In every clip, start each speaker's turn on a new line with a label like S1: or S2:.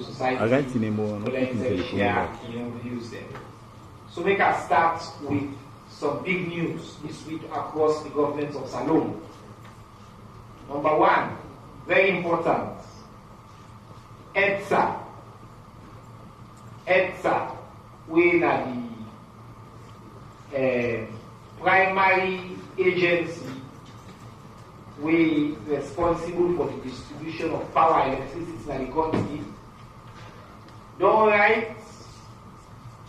S1: civil society views them. So make us start with some big news this week across the government of Salone. Number one, very important, EDSA, we are the primary agency we responsible for the distribution of power and electricity in the country. Don't write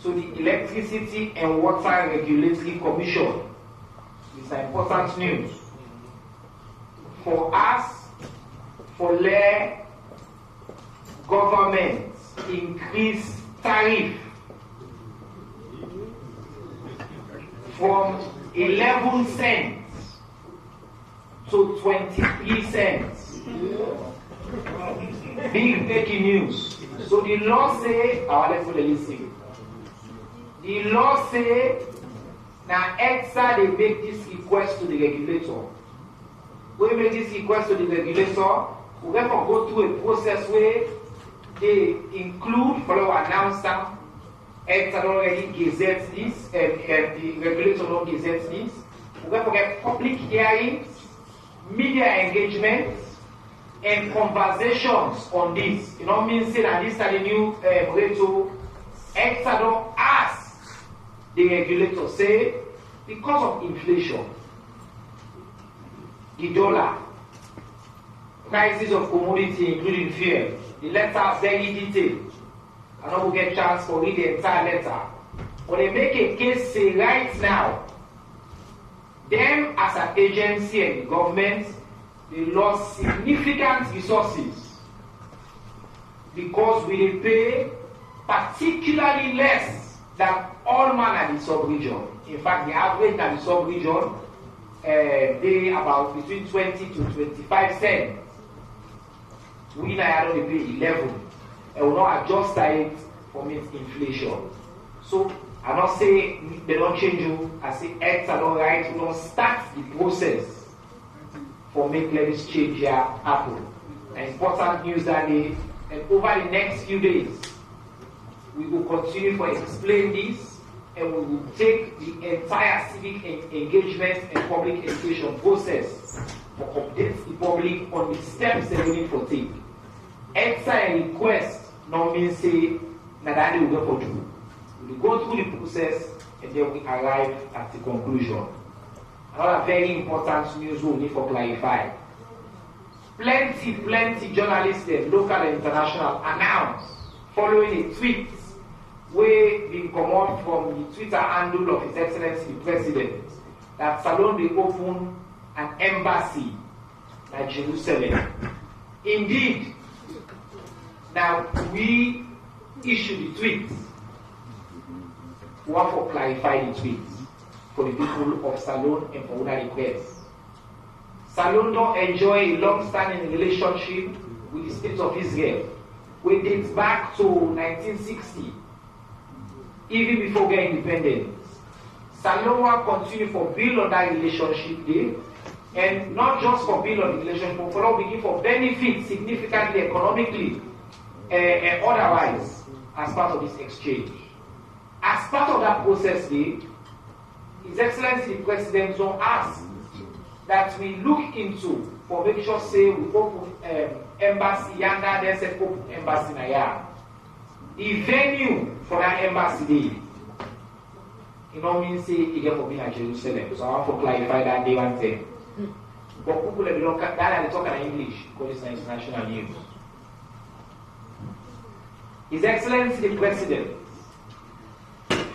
S1: to the Electricity and Water Regulatory Commission. It's an important news. For us, for the government increase tariff from 11 cents to 23 cents. Big breaking news. So the law say, let's listen. The law say, now EDSA they make this request to the regulator. We make this request to the regulator, we have to go through a process where they include, follow announcer, EDSA already gazettes this, and the regulator don't gazette this. We have to get public hearings, media engagement, and conversations on this. You know what I mean? Say that this is the new regulator. EDSA don't ask the regulator, say, because of inflation, the dollar, prices of commodity, including fuel, the letter is very detailed. I know we get chance to read the entire letter. But they make a case say right now, them as an agency and the government, they lost significant resources because we pay particularly less than all man in the sub-region. In fact, the average in the sub-region they about between 20 to 25 cents. We now only pay 11. And will not adjust it from its inflation. So I don't say they don't change you. I say EDSA don't right. We don't start the process for make this change here happen. An important news that day, and over the next few days, we will continue to explain this, and we will take the entire civic engagement and public education process to update the public on the steps they need to take. EDSA request no means say that will go for you. We go through the process and then we arrive at the conclusion. Another very important news we need to clarify. Plenty journalists, local and international, announced following a tweet where we come out from the Twitter handle of His Excellency the President that Salone will open an embassy at Jerusalem. Indeed, now we issue the tweet. We want to clarify the tweet for the people of Salone and for other requests. Salone don't enjoy a long-standing relationship with the State of Israel, which dates back to 1960, even before getting independence. Salone will continue for build on that relationship there, and not just for build on the relationship, but for begin for benefit significantly economically and otherwise as part of this exchange. As part of that process, His Excellency the President will ask that we look into for make sure say we open embassy yanda, then say open embassy naya. The venue for that embassy day, you know mean say it get for being at Jerusalem. So I want to clarify that day one thing. But people that don't that they talk in English because it's international news. His Excellency the President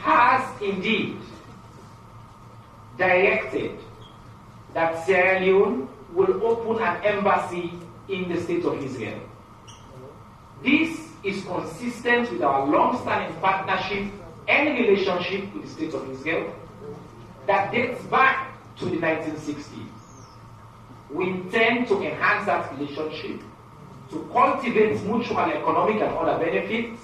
S1: has indeed directed that Sierra Leone will open an embassy in the State of Israel. This is consistent with our long-standing partnership and relationship with the State of Israel that dates back to the 1960s. We intend to enhance that relationship, to cultivate mutual economic and other benefits,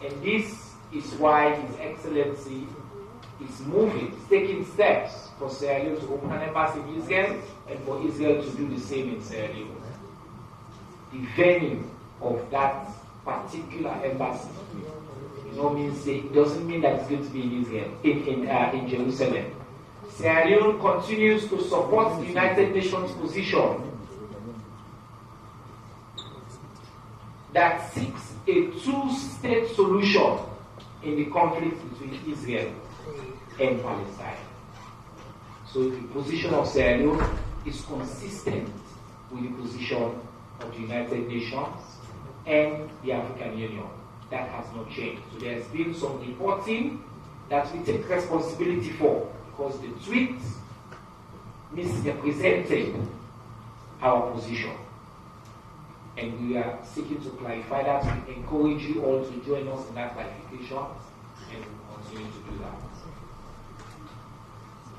S1: and this is why His Excellency is moving, taking steps for Sierra Leone to open an embassy in Israel and for Israel to do the same in Sierra Leone. The venue of that particular embassy. It doesn't mean that it's going to be in Israel, in Jerusalem. Sierra Leone continues to support the United Nations position that seeks a two-state solution in the conflict between Israel and Palestine. So the position of Sierra Leone is consistent with the position of the United Nations and the African Union. That has not changed. So there has been some reporting that we take responsibility for, because the tweet misrepresented our position. And we are seeking to clarify that. We encourage you all to join us in that clarification, and we will continue to do that.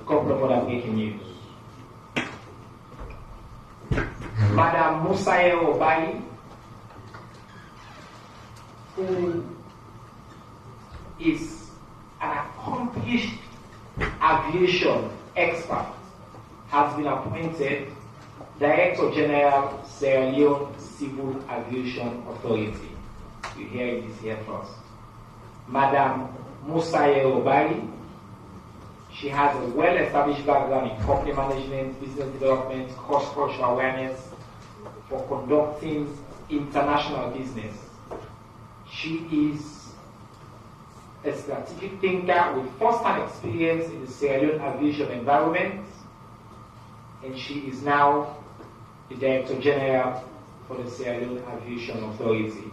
S1: A couple of other breaking news. Madam Musaye Obali, who is an accomplished aviation expert, has been appointed Director General, Sierra Leone Civil Aviation Authority. You hear this here first. Madam Musaye Obali, she has a well-established background in company management, business development, cross-cultural awareness for conducting international business. She is a strategic thinker with first-hand experience in the Sierra Leone aviation environment, and she is now the Director General for the Sierra Leone Aviation Authority.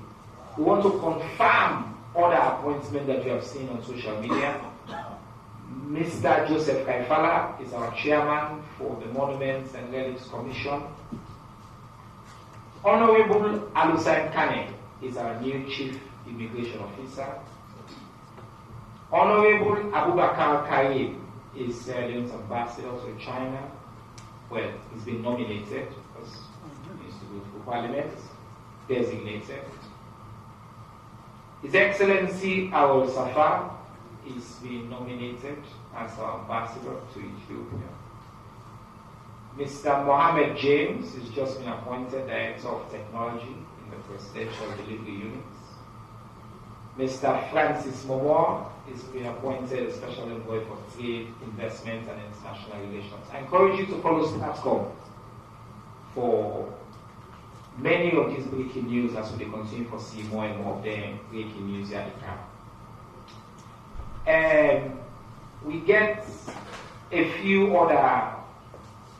S1: We want to confirm other appointments that you have seen on social media. Mr. Joseph Kaifala is our chairman for the Monuments and Relics Commission. Honorable Alusain Kane is our new Chief Immigration Officer. Honorable Abubakar Kaib is Sierra Leone's ambassador to China. Well, he's been nominated because he needs to go through Parliament, designated. His Excellency Awol Safar is being nominated as our ambassador to Ethiopia. Mr. Mohammed James has just been appointed Director of Technology in the Presidential Delivery Units. Mr. Francis Momoa is being appointed Special Envoy for Trade, Investment and International Relations. I encourage you to follow STATCOM for many of these breaking news as we continue to see more and more of them breaking news here at the camp. And we get a few other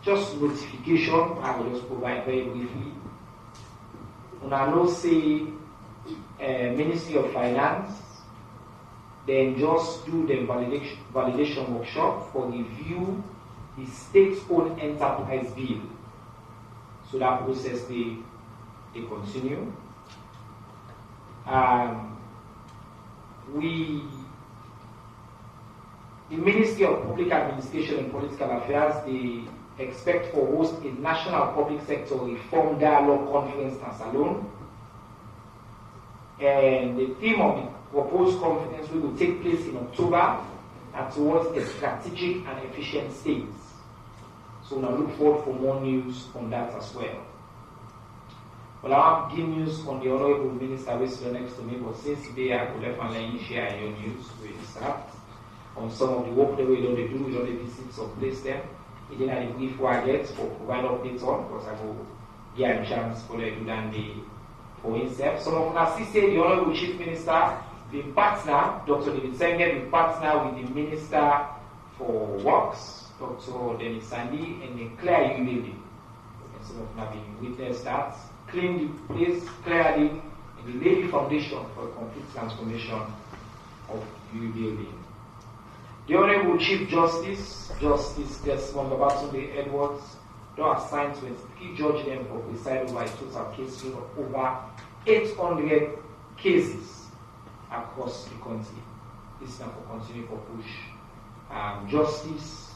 S1: just notification I will just provide very briefly. When I know say Ministry of Finance, then just do the validation workshop for review the state-owned enterprise bill. So that process they continue. The Ministry of Public Administration and Political Affairs, they expect to host a National Public Sector Reform Dialogue Conference in Salon. And the theme of the proposed conference will take place in October and towards a strategic and efficient state. So now look forward for more news on that as well. Well, I have give news on the Honorable Minister who is next to me, but since today I could definitely share your news with start on some of the work that we don't do, we don't visit some place them. It didn't have a brief word yet for provide updates on, because I will get a chance for them to do that for himself. Some of us see the Honorable Chief Minister, the partner, Dr. David Senge, the partner with the Minister for Works, Dr. Dennis Sandy, and the Claire Building. And some of them have been witnessed that. Clean the place clearly and lay the foundation for a complete transformation of the building. The Honorable Chief Justice Desmond Babatunde Edwards, now assigned 23 judges for presiding over a total case of over 800 cases across the country. This is now for continue for push justice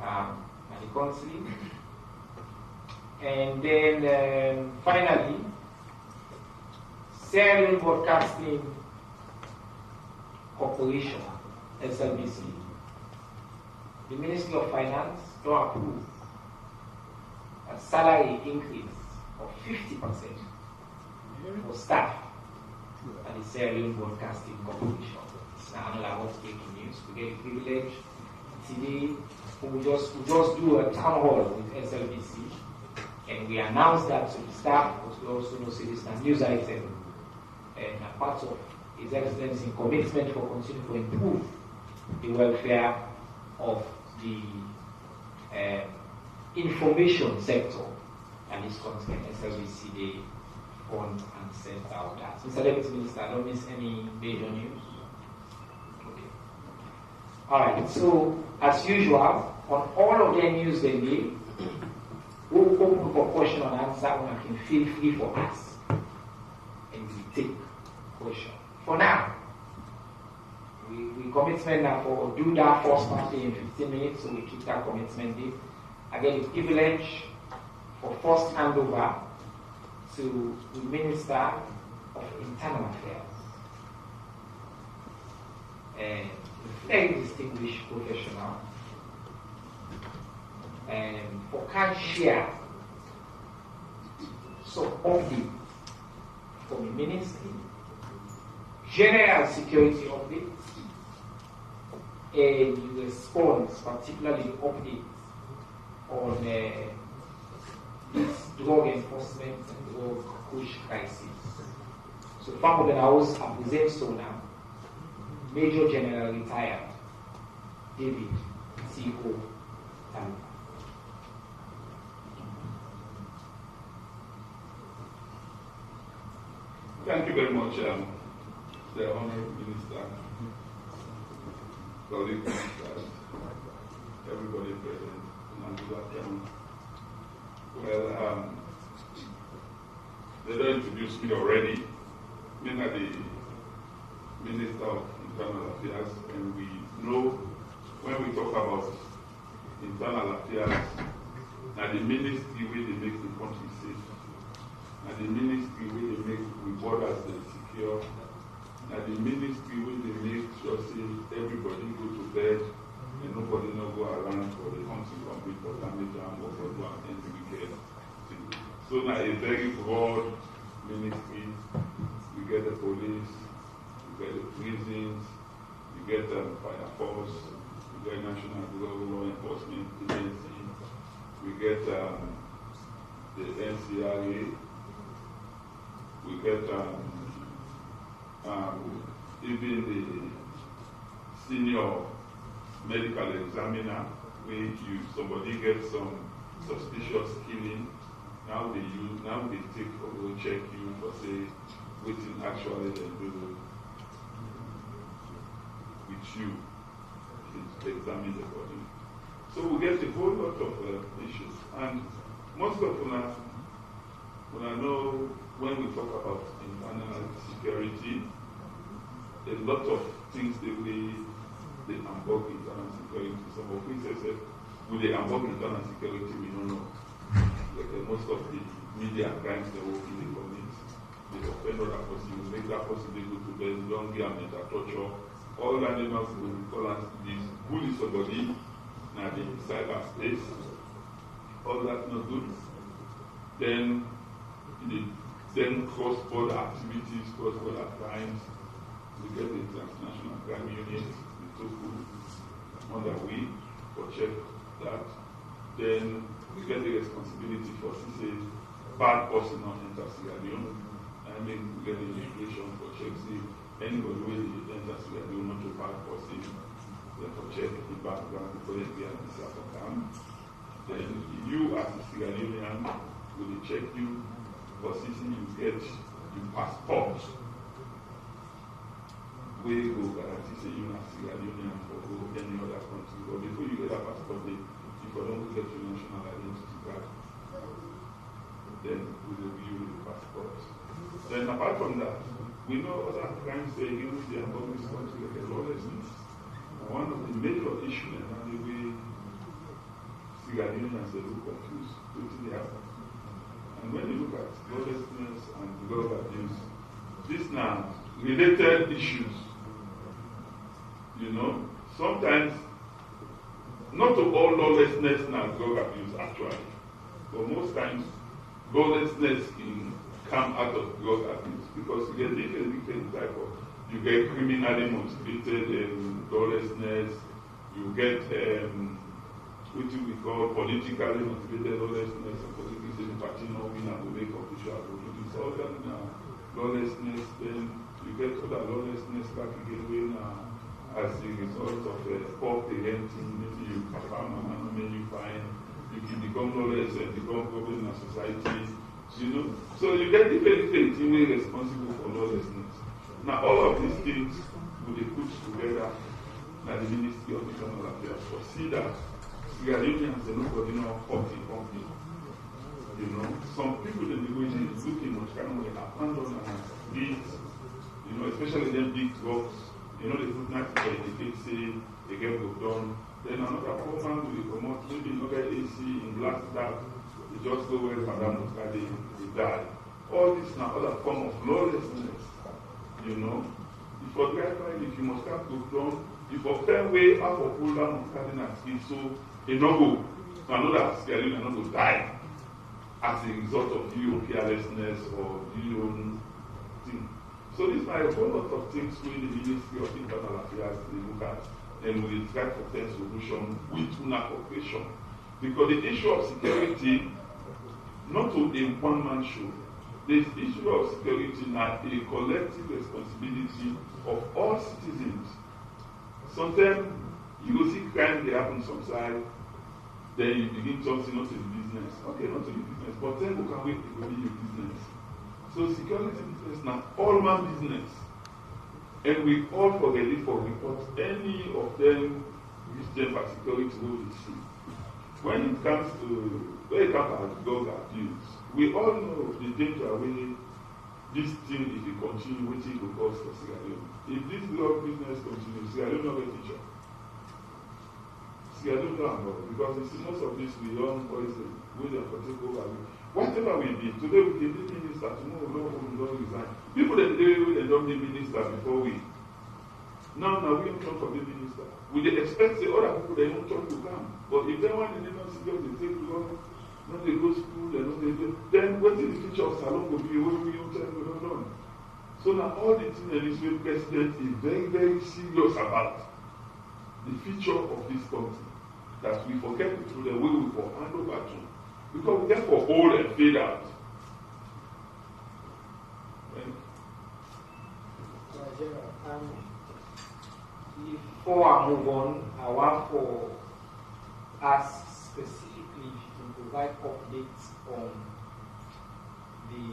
S1: in the country. And then finally, Sierra Leone Broadcasting Corporation, SLBC, the Ministry of Finance to approve a salary increase of 50% for staff at the Sierra Leone Broadcasting Corporation. It's now another hot breaking news. We get a privilege today. We just do a town hall with SLBC, and we announce that to the staff, because we also know this is news item, and a part of His Excellency's commitment for continuing to improve the welfare of the information sector, and this content SLBC they fund and sent out that. Mr. Deputy Minister, I don't miss any major news. Okay. Alright, so as usual, on all of the news they need, we'll open for question and answer, and I can feel free for us. And we take question. For now, we commitment now for do that first party in 15 minutes, so we keep that commitment deep. I get the privilege for first handover to the Minister of Internal Affairs. And a very distinguished professional. And for can share some update from the Ministry, general security updates, and you respond, particularly the updates on this drug enforcement and drug push crisis. So, from the house, I present so now, Major General retired David C.O. Taluva.
S2: Thank you very much, the Honorable Minister, colleagues, ministers, everybody present, and good afternoon. Well, they don't introduce me already. Me are the Minister of Internal Affairs, and we know when we talk about internal affairs, that the ministry where they make the country safe, and the ministry where they make the borders secure, and the ministry where they make sure say everybody go to bed and nobody no go around for the country complete for damage and what for do and end the wicked thing. So now a very broad ministry. You get the police, you get the prisons, you get the fire force, you get National Bureau Law Enforcement Agency, we get the NCRA, we get even the senior medical examiner, where somebody gets some suspicious killing, now they take or will check you for say waiting actually they do with you to examine the body. So we get a whole lot of issues, and most of them when I know when we talk about internal security, a lot of things they unbug internal security. Some of which say with the unbug internal security we don't know. Like most of the media crimes they work in the community, they offend other person, you make that person they go to bed, don't get them torture. All that animals will call us this bully somebody now the cyberspace. All that's not good. Then cross-border activities, cross-border crimes. We get the Transnational Crime Unit, the TOKU, under we for check that. Then we get the responsibility for say bad person not enter Sierra Leone. I mean we get the immigration for check see anybody who enter Sierra Leone not a bad person. Then for check the background before they get a visa for come. Then you as a Sierra Leonean will check you for seeing you get your passport. We go guarantee say you are Sierra Leonean or go any other country. But before you get a passport, if you don't get your national identity card, then we will give you the passport. Then apart from that, we know other crimes against the above this country like lawlessness. One of the major issues and the way Sierra Leoneans are look confused, totally happen. And when you look at lawlessness and drug abuse, these now related issues, sometimes not all lawlessness now drug abuse actually, but most times lawlessness in come out of drug abuse, because you get different type of, you get criminally motivated lawlessness, you get which we call politically motivated lawlessness, and politically saying party no win and go make official produce all that lawlessness. Then you get other lawlessness back again when as a result of poor parenting, maybe you papa mama no make you fine, you can become lawless and become problem in society. So you get different things responsible for lawlessness. Now all of these things will be put together by the Ministry of Internal Affairs to see that Sierra Leoneans are nobody know company. Some people in the region is looking much kind of abandoned and beat, especially them big drugs. They put night in the case say they get work done. Then another program will come out, maybe another AC in glass tap. They just go where Madame Muscade they die. All this now other form of lawlessness. If for driver, if you must have to done, if for fair way out of pull down Muscade and skin, so they no go. So another Sierra Leone not go die as a result of your carelessness or your own thing. So these are a whole lot of things where the Ministry of Internal Affairs they look at and we try to find solution with una cooperation. Because the issue of security, not to a one-man show, the issue of security now a collective responsibility of all citizens. Sometimes you will see crime they happen some side, then you begin talking not to the business. Okay, not to the business, but then who can wait to be your business? So security business now all man business. And we all forget it for report any of them which them for security will be seen. When it comes to drug abuse, we all know the danger when this thing, if it continue, which it will cause for Sierra Leone. If this drug business continues, Sierra Leone will not get teacher. Sierra Leone will not, because you see most of this we young boys we are for take over. Whatever we be, today we can be minister, tomorrow we don't resign. People that they don't be minister before we. Now we don't talk for the minister. We expect the other people they don't talk to come. But if they want they don't see them, they take long. When they go to school, then what is the future of Salon will be? What we don't tell we don't know. So now all the things that this president is very, very serious about the future of this country. That we forget to do the way we for hand over to. Because we get for old and fade out.
S1: Before I move on, I want for us specifically to provide updates on the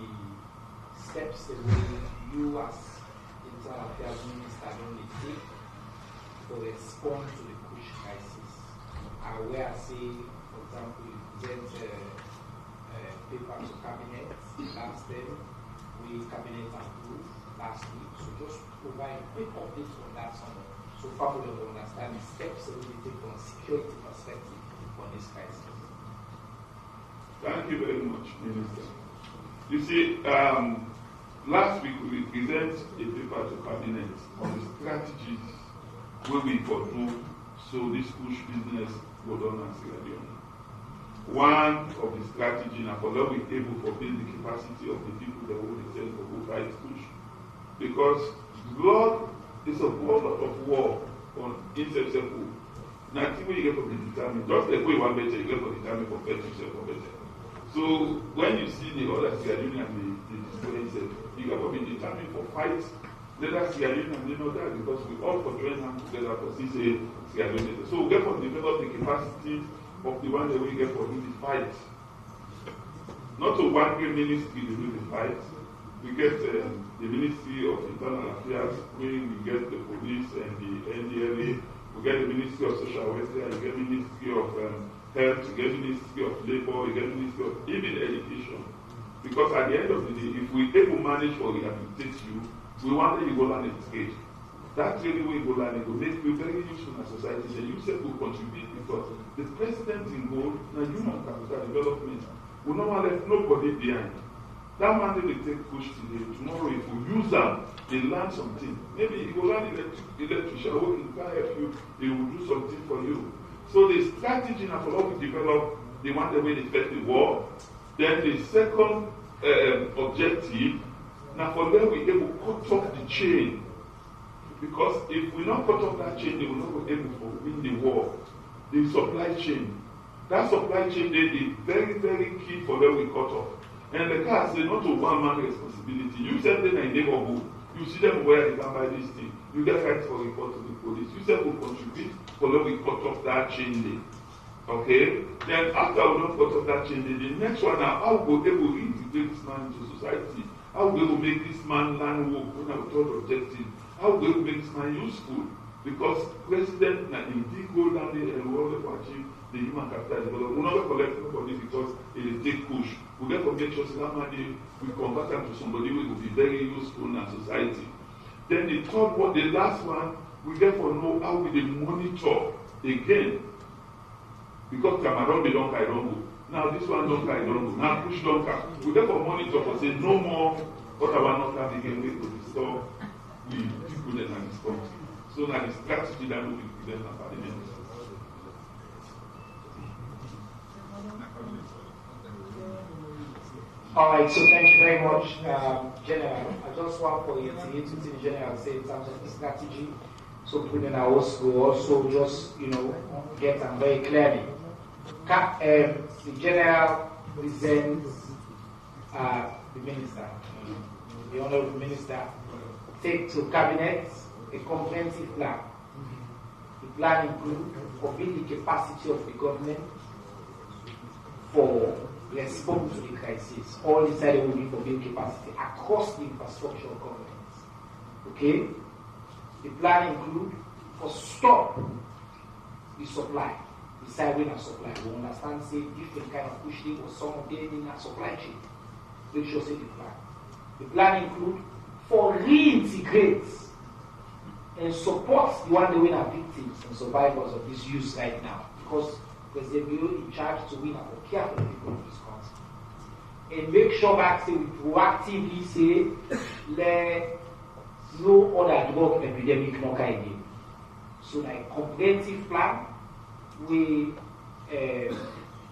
S1: steps that you as Internal Affairs Minister only take to respond to the Kush crisis. Where I say, for example, you present paper to cabinet last time, we cabinet approved last week. So just provide quick updates on that somewhere. So people will understand the steps that we take from a security perspective on this crisis.
S2: Thank you very much, Minister. You see, last week we presented a paper to cabinet on the strategies where we could do so this push business go down in Sierra Leone. One of the strategies, and for that we're able to build the capacity of the people that will send for go fight push. Because blood is a whole lot of war on insensible. Nothing when you get for the determined. Just like way one better, you get for determined for better yourself for better. So when you see the other Sierra Leone and the display itself, you get for be determined for fight. Let us Sierra Leone and they know that because we all for join hands together for CCA Sierra Leone. So we get for develop the capacity of the one that we get for do the fight. Not to one great ministry to do the fight. We get the Ministry of Internal Affairs, where we get the police and the NDLA, we get the Ministry of Social Welfare, we get the Ministry of Health, we get the Ministry of Labor, we get the Ministry of even Education. Because at the end of the day, if we able manage or rehabilitate you, we want that you go learn a trade. That's really where you go learn, it will make you very useful in society, and you say will contribute because the president in goal, now human capital development, will not let nobody behind. That man will take push today. Tomorrow, if we use them, they learn something. Maybe he will learn electrician, working can help you, he will do something for you. So the strategy now for how we develop, they want the way they fight the war. Then the second objective. Now for them we able to cut off the chain. Because if we not cut off that chain, they will not be able to win the war. The supply chain. That supply chain is very, very key for them we cut off. And the car say not to one man responsibility. You send them in a neighborhood, you see them where they can buy this thing. You get right for report to the police. You say will contribute for them we cut off that chain link. Okay? Then after we don't cut off that chain link, the next one now, how will we able to integrate this man into society? How will we make this man learn work when our third objective? How will we make this man useful? Because President na indeed go down there and we want to achieve the human capital development. We never collect nobody because it is take push. We get to make sure that money we convert them to somebody who will be very useful in our society. Then the third one, the last one, we get to know how we monitor again. Because Cameroon be don't carry don't go. Now this one don't carry don't go. Now push don't carry. We get to monitor for say no more what our not have again we to restore we people in this country. So now the strategy that we present at Parliament.
S1: All right, so thank you very much, General. I just want for you to General say in terms of the strategy, so putting our also just get them very clearly. The General presents the Minister, the Honourable Minister, take to Cabinet a comprehensive plan. The plan includes building the capacity of the government for respond to the crisis. All inside will be for building capacity across the infrastructure of government. Okay? The plan includes for stop the supply, the siren and supply. We understand say different kind of push or some of them in a supply chain. Make sure say the plan. The plan includes for reintegrate and support the one that are victims and survivors of this use right now. Because President Leone in charge to win and care for the people of this country. And make sure that say we proactively say let no other drug epidemic not again. So like comprehensive plan we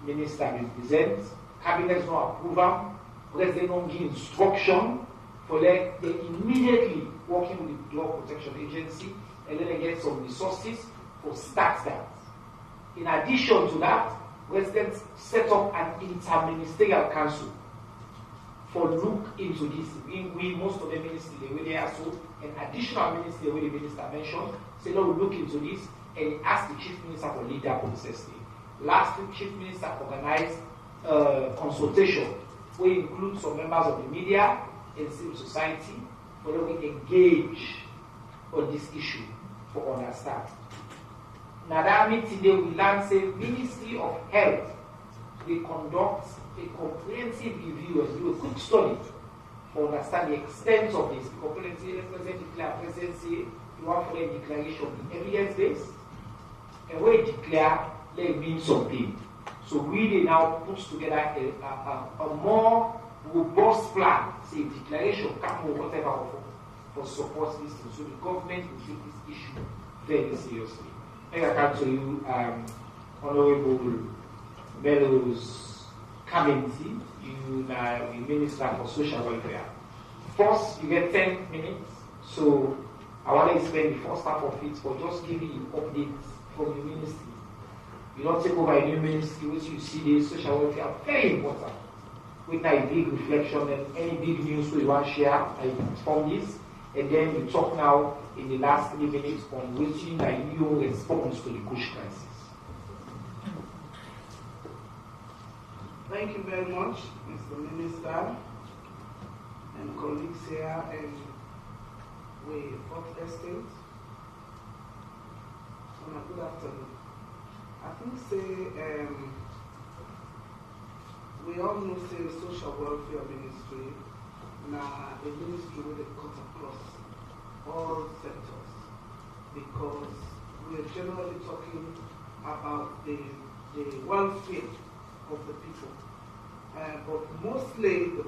S1: Minister will present, Cabinet no approval, President don't give instruction for they immediately working with the Drug Protection Agency and then they get some resources for start that. In addition to that, President set up an interministerial council for look into this. We most of the ministers they really are so an additional minister where the minister mentioned, say no, we look into this and ask the chief minister for lead that process. Last week, chief minister organized consultation, where include some members of the media and civil society, for them we engage on this issue for understand. Now that meeting today we learn say Ministry of Health will conduct a comprehensive review and do a quick study for understand the extent of this. The comprehensive presidency, you want for a declaration in evidence based, and where it declare let it mean something. So we they now put together a more robust plan, say declaration, come or whatever for support this thing. So the government will take this issue very seriously. I come to you, Honorable Bellows Kamenti, you are the Minister for Social Welfare. First, you get 10 minutes, so I want to spend the first half of it for just giving you updates from the ministry. You don't take over a new ministry, which you see the social welfare very important. With a big reflection and any big news we want to share, I inform this. And then we talk now in the last 3 minutes on waiting a new response to the Kush crisis.
S3: Thank you very much, Mr. Minister and colleagues here and with Fourth Estate. Good afternoon. I think we all know say social welfare ministry now a ministry where they cut across all sectors because we are generally talking about the welfare of the people, but mostly the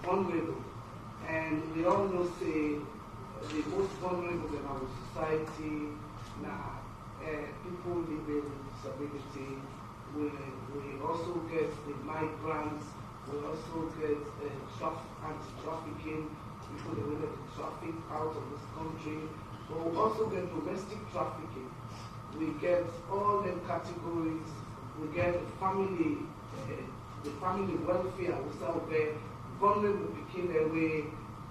S3: fundraiser, and we all know say the most vulnerable in our society now people living with disability. We also get the migrants We also get anti-trafficking, people that will traffic out of this country. But we also get domestic trafficking. We get all the categories. We get the family welfare. We start where vulnerable became their way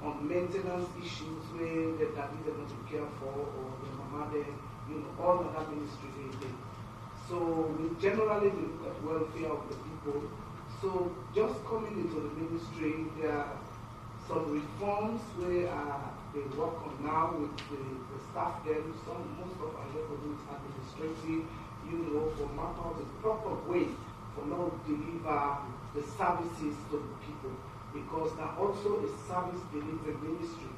S3: on maintenance issues where the daddy they want to care for or the mama there, all of that ministry they did. So we generally look at welfare of the people. So just coming into the ministry, there are some reforms where they work on now with the staff there. Most of our work is administrative, for map out the proper way for now to deliver the services to the people. Because now also a service delivery ministry.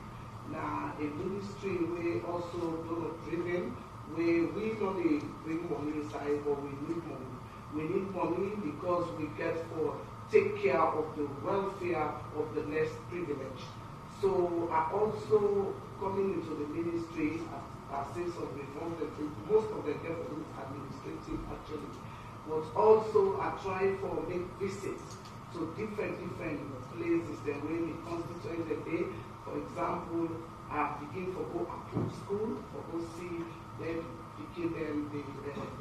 S3: Now a ministry where also donor driven, where we not bring money inside, but we need money. We need money because we get for take care of the welfare of the less privileged. So I also coming into the ministry, I say some reforms that most of them get for administrative actually, but also I try for make visits to different places that when it constitutes the day. For example, I begin to go approve school, or go see them, begin them, the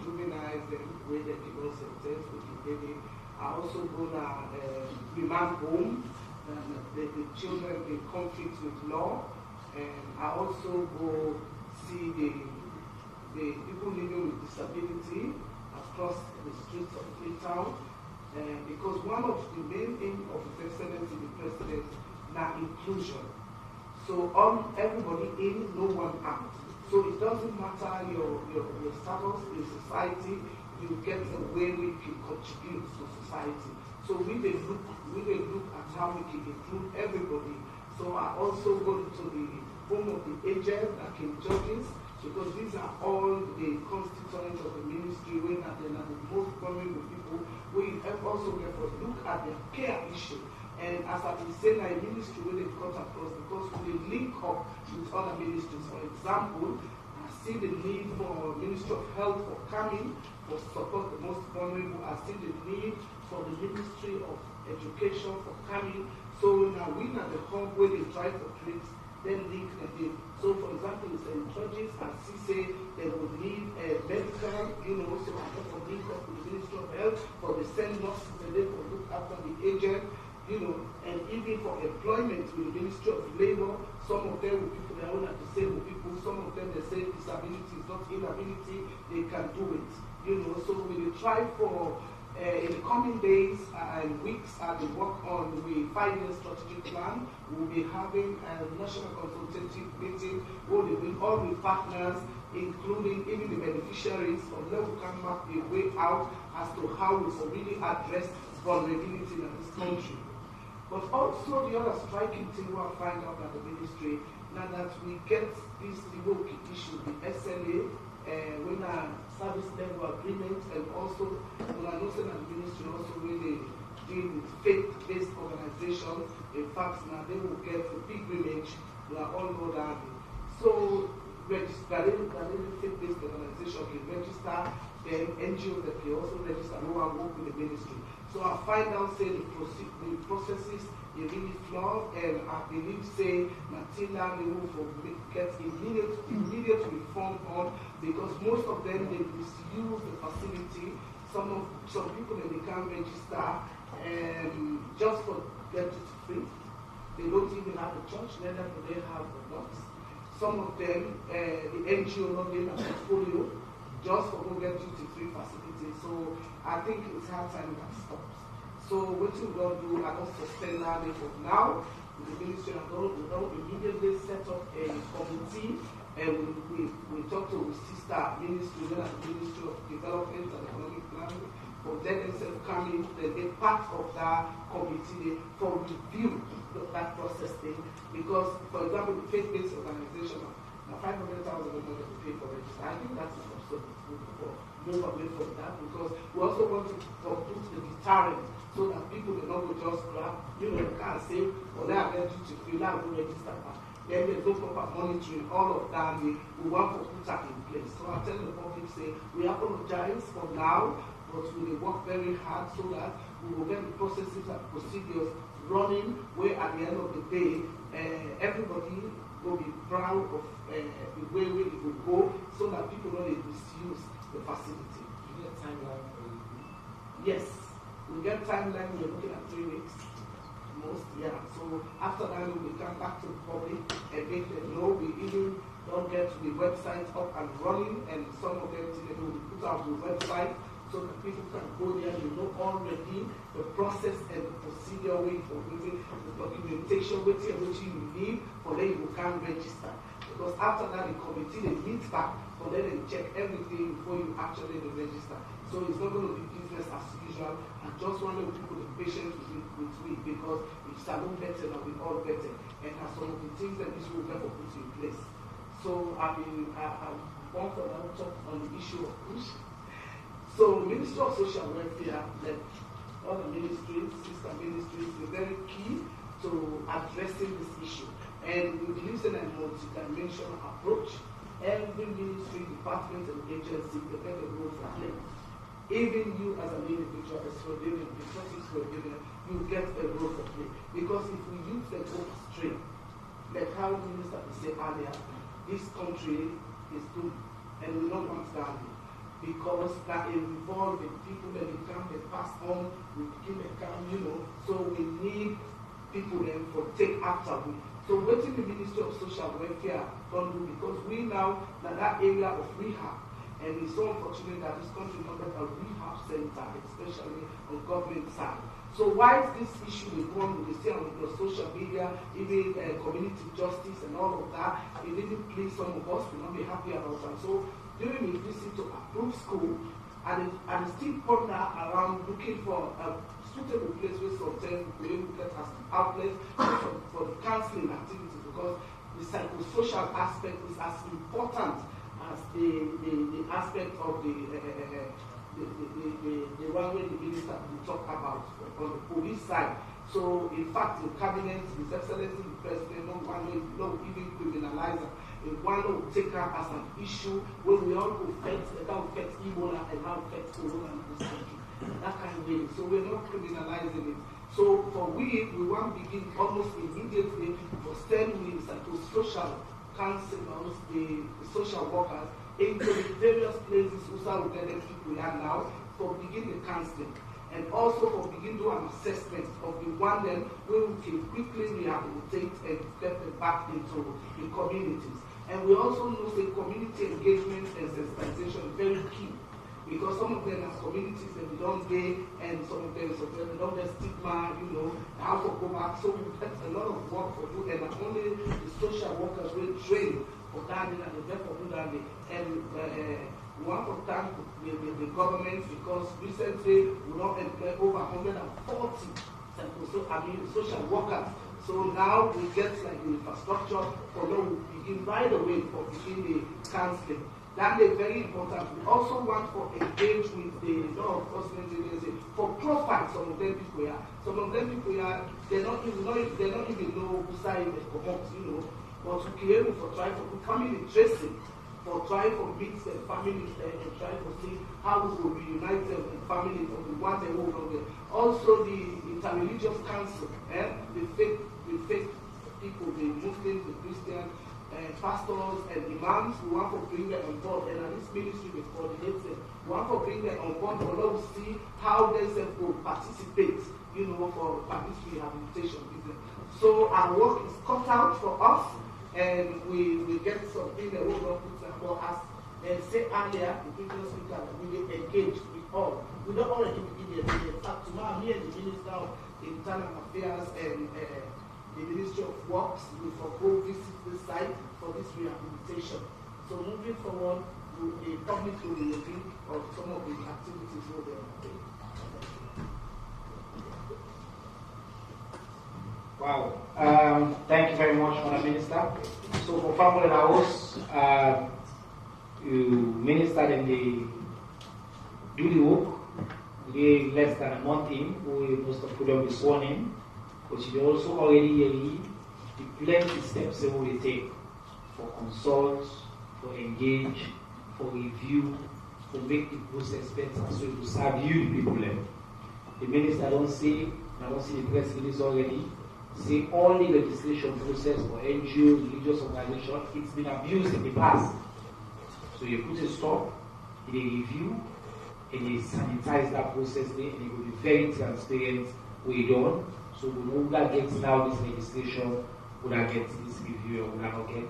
S3: juveniles, them, where they can go sentence, I also go to remand home, the children in conflict with law, and I also go see the people living with disability across the streets of Freetown. Because one of the main aims of His Excellency the President now inclusion. So everybody in, no one out. So it doesn't matter your status in society, you get a way we can contribute to society. So we will look at how we can include everybody. So I also go to the home of the aged, like in judges, because these are all the constituents of the ministry, where they are the most vulnerable people. We also therefore look at the care issue. And as I've been saying, our ministry really cut across because we link up with other ministries. For example, I see the need for Ministry of Health for coming, for support the most vulnerable. I see the need for the Ministry of Education for coming. So now we are the hub where they try to create, then link again. So for example, in churches, I see say they would need a medical, so I for link up with the Ministry of Health, for the send nurses and they will look after the agent, and even for employment with the Ministry of Labor, some of them will people that are not disabled people, some of them they say disability is not inability, they can do it. So we will try for in the coming days and weeks as we work on the 5-year strategic plan. We'll be having a national consultative meeting where we will all the partners, including even the beneficiaries, from there we can map a way out as to how we can really address vulnerability in this country. But also the other striking thing we'll find out at the ministry, now that we get this legal issue, the SLA, when our service level agreement, and also when I know that the ministry also really deal with faith-based organizations. In fact, now they will get a pilgrimage, we are all know that. So register, faith-based organization can register, then NGOs that can also register, no one work with the ministry. So I find out, say, the processes, they really flawed, and I believe, say, Matilda, they will get immediate reform on, because most of them, they misuse the facility. Some people, they can't register just for get it free. They don't even have a church, neither do they have a box. Some of them, the NGO, not in a portfolio, just for go get duty-free facilities. So I think it's hard time that stops. So what we're going to do, I don't sustain that for now. With the ministry, we don't immediately set up a committee, and we talk to the sister ministry, then the Ministry of Development and Economic Planning, for them themselves coming, they be part of that committee for review that process thing. Because, for example, the faith-based organization, now 500,000 to pay for it. I think that's absurd. Move away from that, because we also want to put the deterrent so that people will not go just grab, they can't say, well, they are ready to fill out, register. Then there's no proper monitoring, all of that, we want to put that in place. So I tell the public, say, we apologize for now, but we will work very hard so that we will get the processes and procedures running where at the end of the day, everybody will be proud of the way it will go so that people don't misuse the facility.
S1: You get timeline for you?
S3: Yes, we get timeline, we're looking at 3 weeks. Most, yeah. So after that, we come back to the public and make them know. We even don't get the website up and running, and some of them will put out the website so that people can go there and know already the process and the procedure way for using the documentation, which you need for them you can register. Because after that, the committee they meet back for them and check everything before you actually register. So it's not going to be business as usual. I just want to people to be patient with me because if salon better, we all better. And as some of the things that this will never put in place. So I want to now talk on the issue of push. So Ministry of Social Welfare, like all the ministries, sister ministries, are very key to addressing this issue. And we believe in a multi-dimensional approach. Every ministry, department, and agency will get a role to play. Even you as an individual, as for living, you get a role to play. Because if we use the go astray, like how the minister said earlier, this country is doomed, and we don't want that. Because that involves the people that become, they pass on, we begin to come, so we need people then for take after we. So what is the Ministry of Social Welfare don't do? Because we now that area of rehab, and it's so unfortunate that this country not have a rehab center, especially on government side. So why is this issue we go on with the on the social media, even community justice and all of that? It didn't please some of us, we not be happy about that. So during a visit to approve school, and still ponder around looking for a suitable place where sometimes we will get as an outlet for the counseling activities, because the psychosocial aspect is as important as the aspect of the one way the minister will talk about on the police side. So in fact, the cabinet, His Excellency the President, no even criminalizer. If one will take her as an issue when we all affect Ebola and how affect Corona in this country. That kind of way. So we're not criminalizing it. So for we want to begin almost immediately to send with psychosocial counselors, the social workers, into the various places also with the people we are now for begin the counseling. And also for begin to do an assessment of the one then where we can quickly rehabilitate and get them back into the communities. And we also know the community engagement and sensitization is very key, because some of them are communities that we don't get, and some of them don't get stigma, how to go back. So we have a lot of work for do, and not only the social workers will train for that and the therefore do that. And one of thank the government, because recently we don't employ over 140 social workers. So now we get like the infrastructure for them to begin right away for begin the counseling. That is very important. We also want to engage with the law enforcement agency for profile some of them people here. Some of them people here, they don't even know who side they come up, but to be able to try to family tracing, for trying to meet the families there and try to see how we will reunite them and families of the ones they hold on there. Also the interreligious council, the faith people, the Muslims, the Christians, pastors and imams, we want to bring them on board, and at this ministry we coordinate them. We want to bring them on board to let us see how they will participate, for this rehabilitation business. So our work is cut out for us, and we get something that we will put for us. And say earlier, the previous speaker, we will engage with all. We don't already begin the in fact, tomorrow, me and the Minister of Internal Affairs and the Ministry of Works will go visit the site for this rehabilitation. So moving forward, the public will be looking of some of the activities over there.
S1: Wow. Thank you very much, Madam Minister. So for Family House, you ministered in the duty work. We less than a month in, we must have put on the sworn in, but you also already the plenty steps that we take for consult, for engage, for review, to make the process better, so it will serve you, the people. The minister don't see the press release already, say all the legislation process for NGOs, religious organizations, it's been abused in the past. So you put a stop, they review, and they sanitize that process there, and it will be very transparent way done. So we know that gets now this legislation, would I get this review, or would I not get,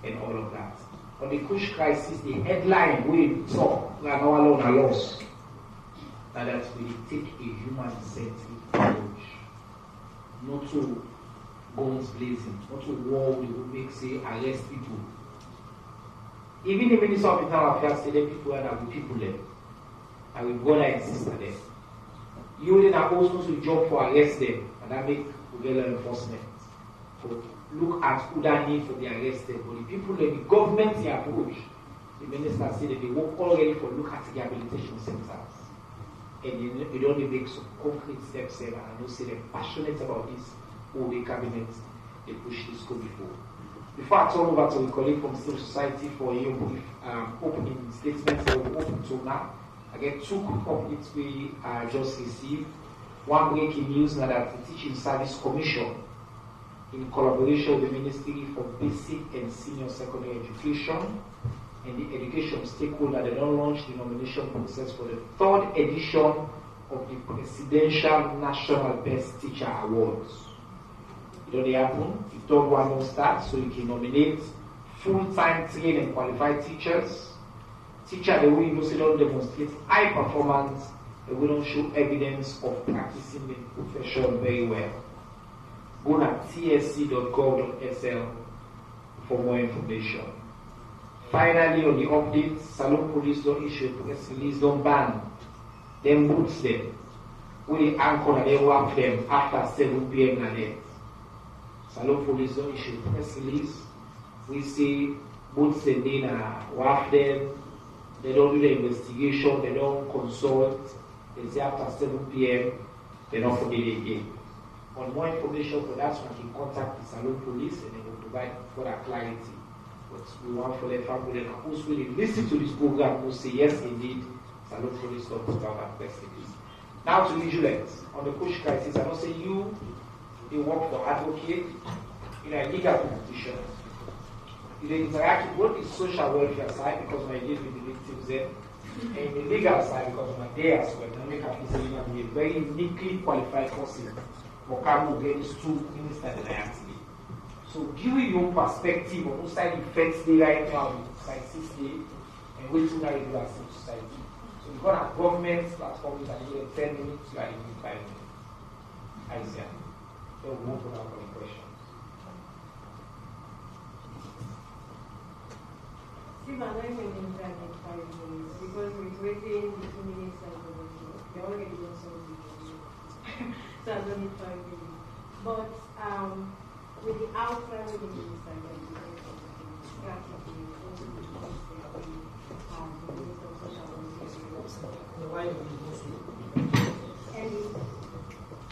S1: and all of that. On the Kush crisis, the headline we talk, like our law and loss, and that we take a human-centric approach, not to guns blazing, not to war we will make, say, arrest people. Even the Minister of Internal Affairs said that people are with people there, and with brother and sister there. You then are also to job for arrest them, and that make law enforcement. So look at who that need for the arrested, but the people that the government they approach, the minister said that they work already for look at rehabilitation centers. And they only make some concrete steps there, and I know say they're passionate about this, all the cabinet, they push this go before. Before I turn over to a colleague from civil society for a brief opening statement that we open to now, I get two quick updates we just received. One breaking news now that the Teaching Service Commission, in collaboration with the Ministry for Basic and Senior Secondary Education and the education stakeholder, they don't launch the nomination process for the third edition of the Presidential National Best Teacher Awards. It only happened, the third one will start, so you can nominate full-time trained and qualified teachers. Teachers that we don't demonstrate high performance, and we don't show evidence of practicing the profession very well. Go to tsc.gov.sl for more information. Finally, on the update, Salon Police don't issue a press release, don't ban them, boots them. We anchor and they wrap them after 7 p.m. na net. Salon Police don't issue a press release. We say boots them, they wrap them. They don't do the investigation, they don't consult. They say after 7 p.m. they don't forget it again. On more information for that, one can contact the Salon Police and they will provide further clarity. But we want for the family and who's willing to listen to this program will say yes indeed, Salon Police don't put out that press release. Now to vigilance. On the push crisis, I don't say you work for advocate in a legal competition. You interact with both the social welfare side because when I deal with the victims there, and the legal side because when there as well, I make a be a very uniquely qualified person for Kamu against two ministers that I have today. So giving your perspective on what side effects they right now with side 60 and which you are in the society. So you've got a government platform that you get 10 minutes, you are in 5 minutes. I see. So we won't put out any questions.
S4: I'm not going to internet 5 minutes because we're waiting 2 minutes and you're already doing something. So I don't need 5 minutes. But with the outline of the minister,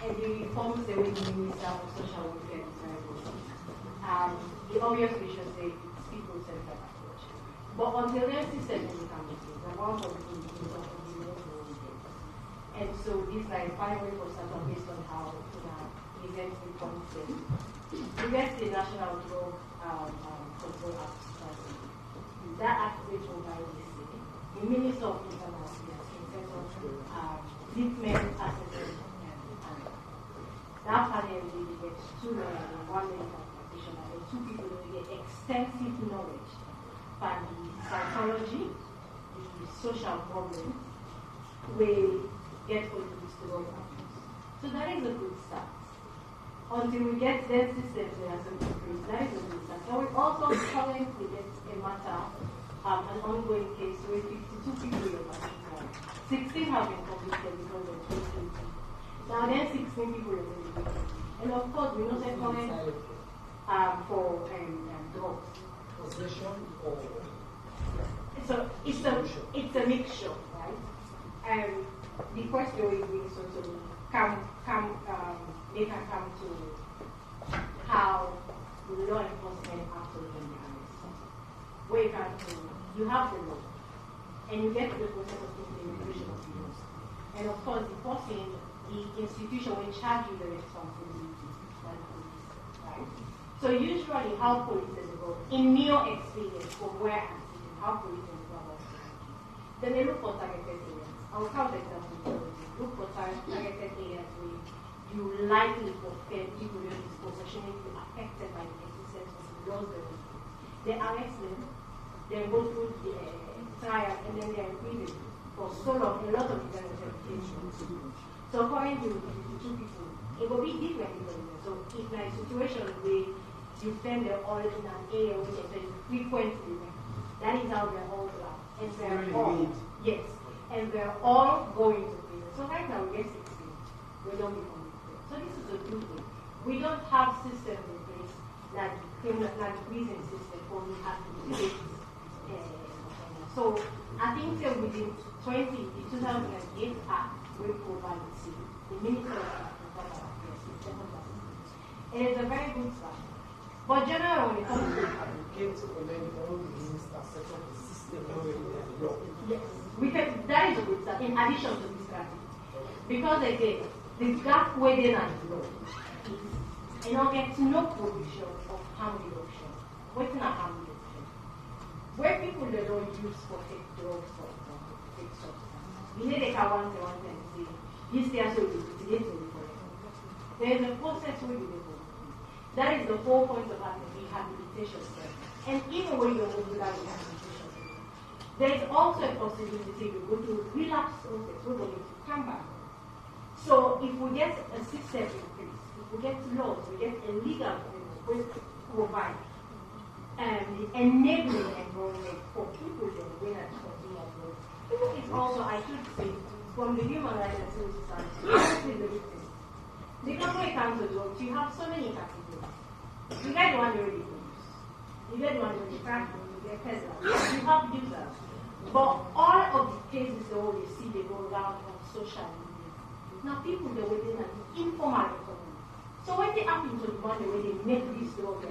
S4: and the reforms that we the minister of social welfare the obvious we should say it's people-centered approach. But until then, system is the amount of things of and so these like 5 reports are based on how events become safe. We get the National Drug Control Act. That act is over this city. The Minister of Internal Affairs in terms of treatment assessment and that panel will get 2 lawyers and 1 medical practitioner and 2 people who get extensive knowledge from the psychology, the social problems, we get police to work on. So that is a good start. Until we get that system to have some increase, that is a good start. And we also currently get a matter, an ongoing case where 52 people in Pakistan, 16 have been convicted because of 2020. Now then 16 people are convicted. And of course, we know that current for drugs.
S1: Possession or
S4: so it's a mixture, right? And the question is being so to they can come to how law enforcement actually can be arrested. Where you have the law, and you get to the process of implementation of laws. And of course, the person, the institution will charge you the responsibility, like police, right? So usually how police go, in your experience from where I'm sitting, how police go about security, then they look for targeted areas. I'll count examples. Look for targeted areas where you likely offend people who are disproportionately affected by the existence of laws. They arrest them, they go through the trial, and then they are in prison for so long, a lot of identification. So according to the two people, it will be different. So if there is a situation where you spend them all in an area which is very frequently, that is how they're all around. And they're all, yes, and they're all going to prison. So right now we get 16, we don't become prison. So this is a good thing. We don't have systems in place like the prison system for rehabilitation. So I think within the 2008 Act, we provide the Minister of and it's a very good start. But generally, when it comes to
S3: came to commend all the ministers set up a system
S4: yes, that is a good start in addition to this strategy. Because again, the gap within and below is get no provision of harm reduction. What's not harm reduction? Where people they don't use for fake drugs, for example, fake substance. You know they can one and say, this there so you get to the there is a process where you go. That is the whole point of having rehabilitation. And even when you go through that rehabilitation, there is also a possibility to go through relapse process where you come back. So if we get a system in place, if we get laws, we get a legal framework, we provide the enabling environment for people that win and continue abroad. It's also, I should say, from the human rights and civil society, the victims. Because when it comes to drugs, you have so many categories. You get the one that already produce. You get the one that already practice. You get peddlers. You have users. But all of the cases that you see, they go around on social media. Now people they're within an informal economy. So when they happen to the one where they make these drugs,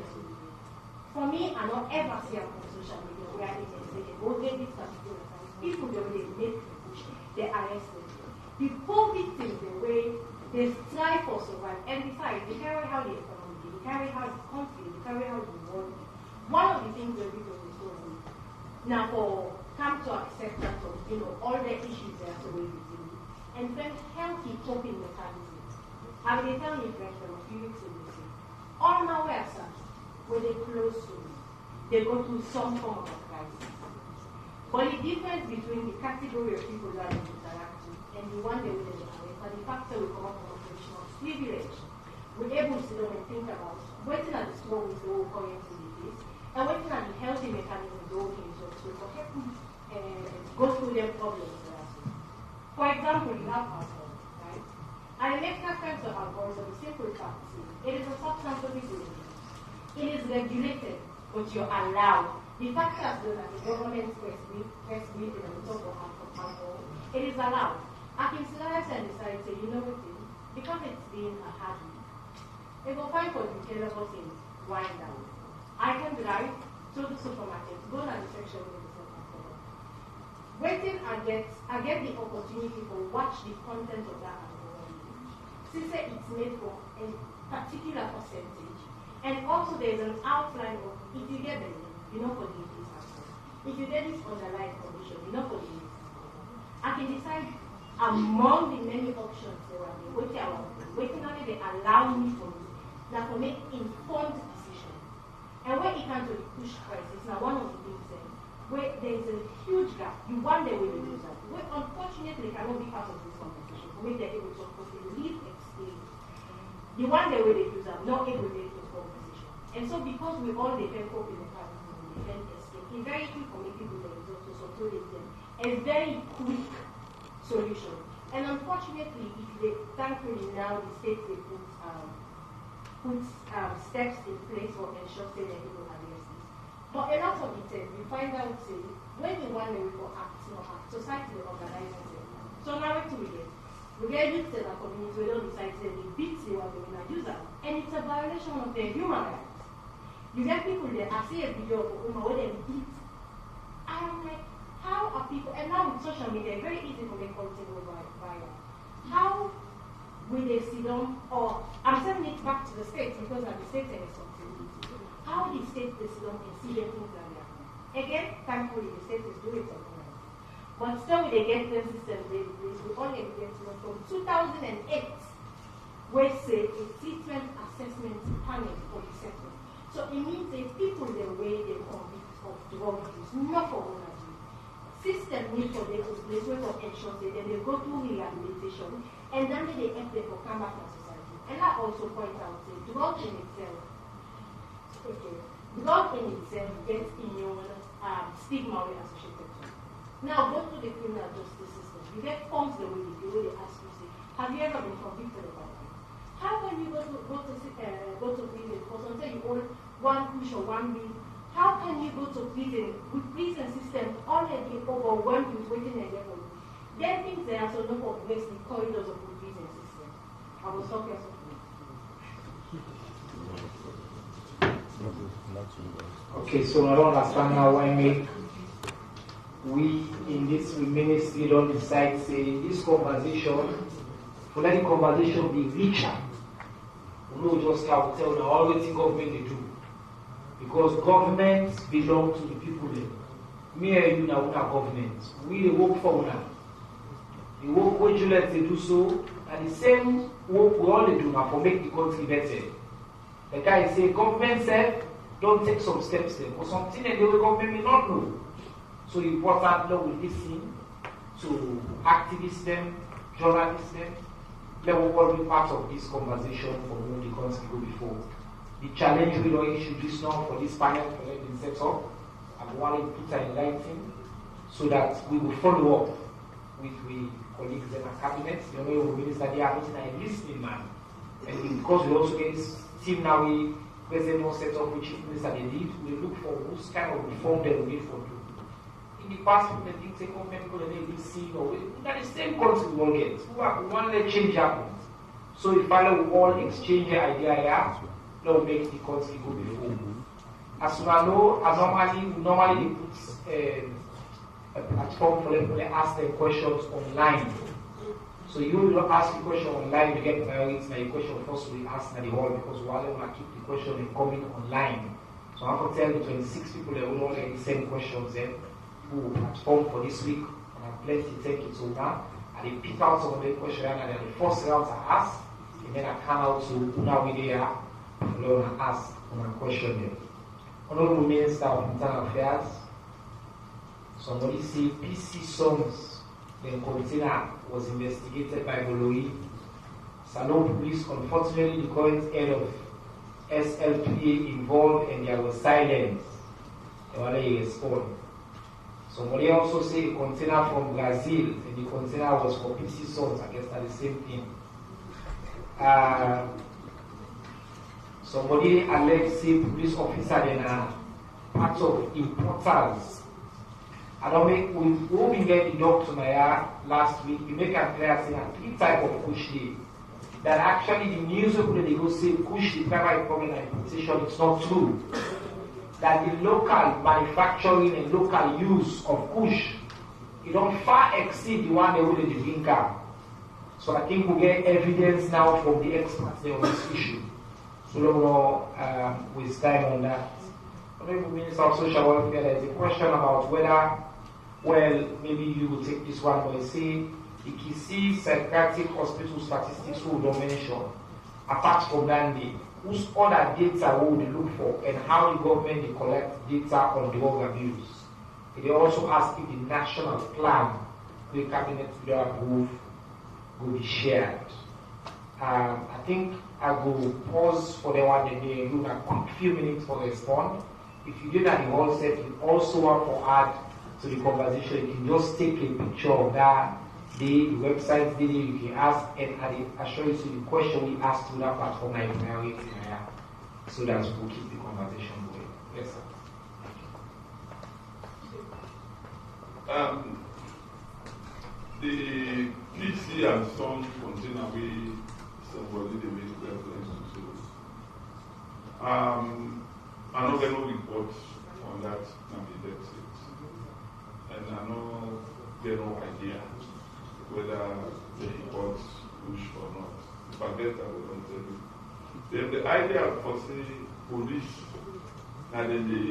S4: for me, I don't ever see them on social media where they say they go get this particular time. People they already make the push, they arrest them. The poor victims, the way they strive for survival, and besides, they carry out the economy, they carry out the country, they carry out the world. One of the things that we do is so good. Now, for come to acceptance of all the issues that are so with you, and then healthy coping mechanisms. I mean, they tell me a few weeks ago, all my websites, when they close soon, they go through some form of crisis. But the difference between the category of people that are interacting and the one they will the fact that we come up with operational privilege, we're able to sit down and think about waiting at the store with the whole currency in this, and waiting at the healthy mechanisms working so for helping go through their problems. For example, you have alcohol, right? And the next aspect of alcohol is the simple fact it is a substance of abuse. It is regulated, but you're allowed. The fact that the government press briefing and talk about alcohol, it is allowed. I can slice and decide, say, you know what, because it's been a habit, they go find for the killer person, wind down. I can drive to the supermarket, go to the section with the alcohol. Waiting, I get the opportunity to watch the content of that alcohol. Since it's made for a particular percentage, and also there's an outline of if you get the for the alcohol. If you get this underlying condition, for the alcohol. I can decide among the many options there are waiting only they allow me to make informed decisions. And when it comes to the push crisis, now one of the things where there is a huge gap, you wonder where the user, where unfortunately cannot be part of this conversation, where they're able to live experience. The one that where the user not able to make this conversation. And so because we all depend on the mechanism, we depend escape, it's very quick for people that is also supporting them. A very quick solution. And unfortunately, thankfully now the state they put steps in place for ensure that people address this. But a lot of the time, we find out when we want to act, society will organize itself. So now what do we get? We get youth in our community, we don't decide to beat the one we are user. And it's a violation of their human rights. You get people there, I see a video of Uma where they beat. I'm like, how how are people, and now with social media, very easy for the content to go viral. How will they sit down, or I'm sending it back to the states because I'm the state responsibility. How the states they sit down and see the things that they are doing. Again, thankfully the state is doing something like that. But still with the get-them system, they all evidence from 2008, where say a treatment assessment panel for the sector. So it means that people the way they convict of drug use, not for ownership. System need for them to placement of insurance, then they go through rehabilitation, and then they help them to come back to society. And I also point out that drug in itself, drug in itself gets immune stigma associated to it. Now go to the criminal justice system. You get forms the way they ask you, say, have you ever been convicted about it? How can you go to prison for something you own one push or one meal? How can you go to prison with prison system already overwhelmed with waiting and for you? There are things that are so not for waste the corridors of the prison system. I will stop here.
S1: Okay, so I don't understand now why we in this ministry don't decide say this conversation, for let the conversation be richer. We don't just have to tell them all the things government they do. Because government belongs to the people there. Me and you now are government. We work for una. The work which you let they do so, and the same work we all do now for make the country better. The guy say government said don't take some steps there, or something that the government may not know. So important law will listen to activists them, journalists them. They will all be part of this conversation for when the country go before. The challenge we don't introduce now for this panel for being set up, I want to put in writing so that we will follow up with colleagues in our cabinet. The way we minister they are not a listening man. And because we also get this team now, we present no set up which minister they did, we look for whose kind of reform they will need for do. In the past, people think say medical and ABC or that the same country we all get. We want to change happen. So if I will all exchange the idea here, that will make the country go before. As you know, normally put a platform for them to ask them questions online. So you will ask the question online, you get priority, now your question first will be asked at the hall because we want to keep the question coming online. So I have to tell you 26 people that will all get the same questions then who will platform for this week, and I plenty to take it so now. And they pick out some of the questions and then the first round I ask, and then I come out to Una Widea and ask on a question there. Honorable Minister of Internal Affairs, somebody say PC songs, the container was investigated by Boloi. Salon police, unfortunately, the current head of SLPA involved and there was silence. They want to respond. Somebody also say a container from Brazil and the container was for PC songs. I guess that's the same thing. Somebody alleged say police officer then are part of importers. I don't make we get the doctor last week, we make a clear saying a three type of push day. That actually the news people they go say push the primary problem and importation, it's not true. That the local manufacturing and local use of push, it don't far exceed the one they will the green card. So I think we get evidence now from the experts on this issue. So we don't waste time on that. Honorable Minister of Social Welfare, there is a question about whether, well, maybe you will take this one, but say the Kisi psychiatric hospital statistics we don't mention, apart from that, whose other data would they look for and how the government they collect data on drug abuse. They also ask if the national plan the cabinet will approve will be shared. I think I will pause for the one that they look a quick few minutes for respond. If you did that, the whole set, you also want to add to the conversation. You can just take a picture of that. The website video you can ask, and I assure you the question we ask through that platform like priority so that we'll keep the conversation going. Yes, sir.
S2: The PC and Son container we somebody they make reference to. I'm not going to report on that and the debt. and I know get no idea whether they import push or not. If I get that, we don't tell you. Then the idea for say police and then the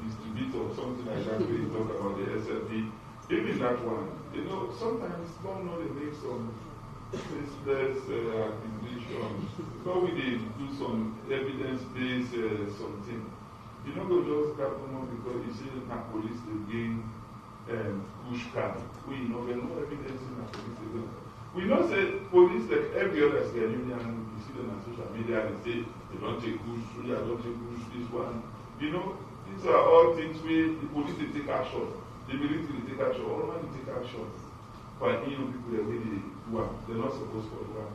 S2: distributor, something like that, we talk about the SLP, even that one, you know, sometimes don't know they make some faceless accusation. But we did do some evidence-based something. You don't go just grab them because you see the police again push card. We know there no evidence in the police again. We know say police like every other Sierra Union, you see them on social media, they say they don't take push, they don't take push, this one. You know, these are all things where the police they take action, the military take action, all of them take action. But you know, people that really do it, they're not supposed to do it.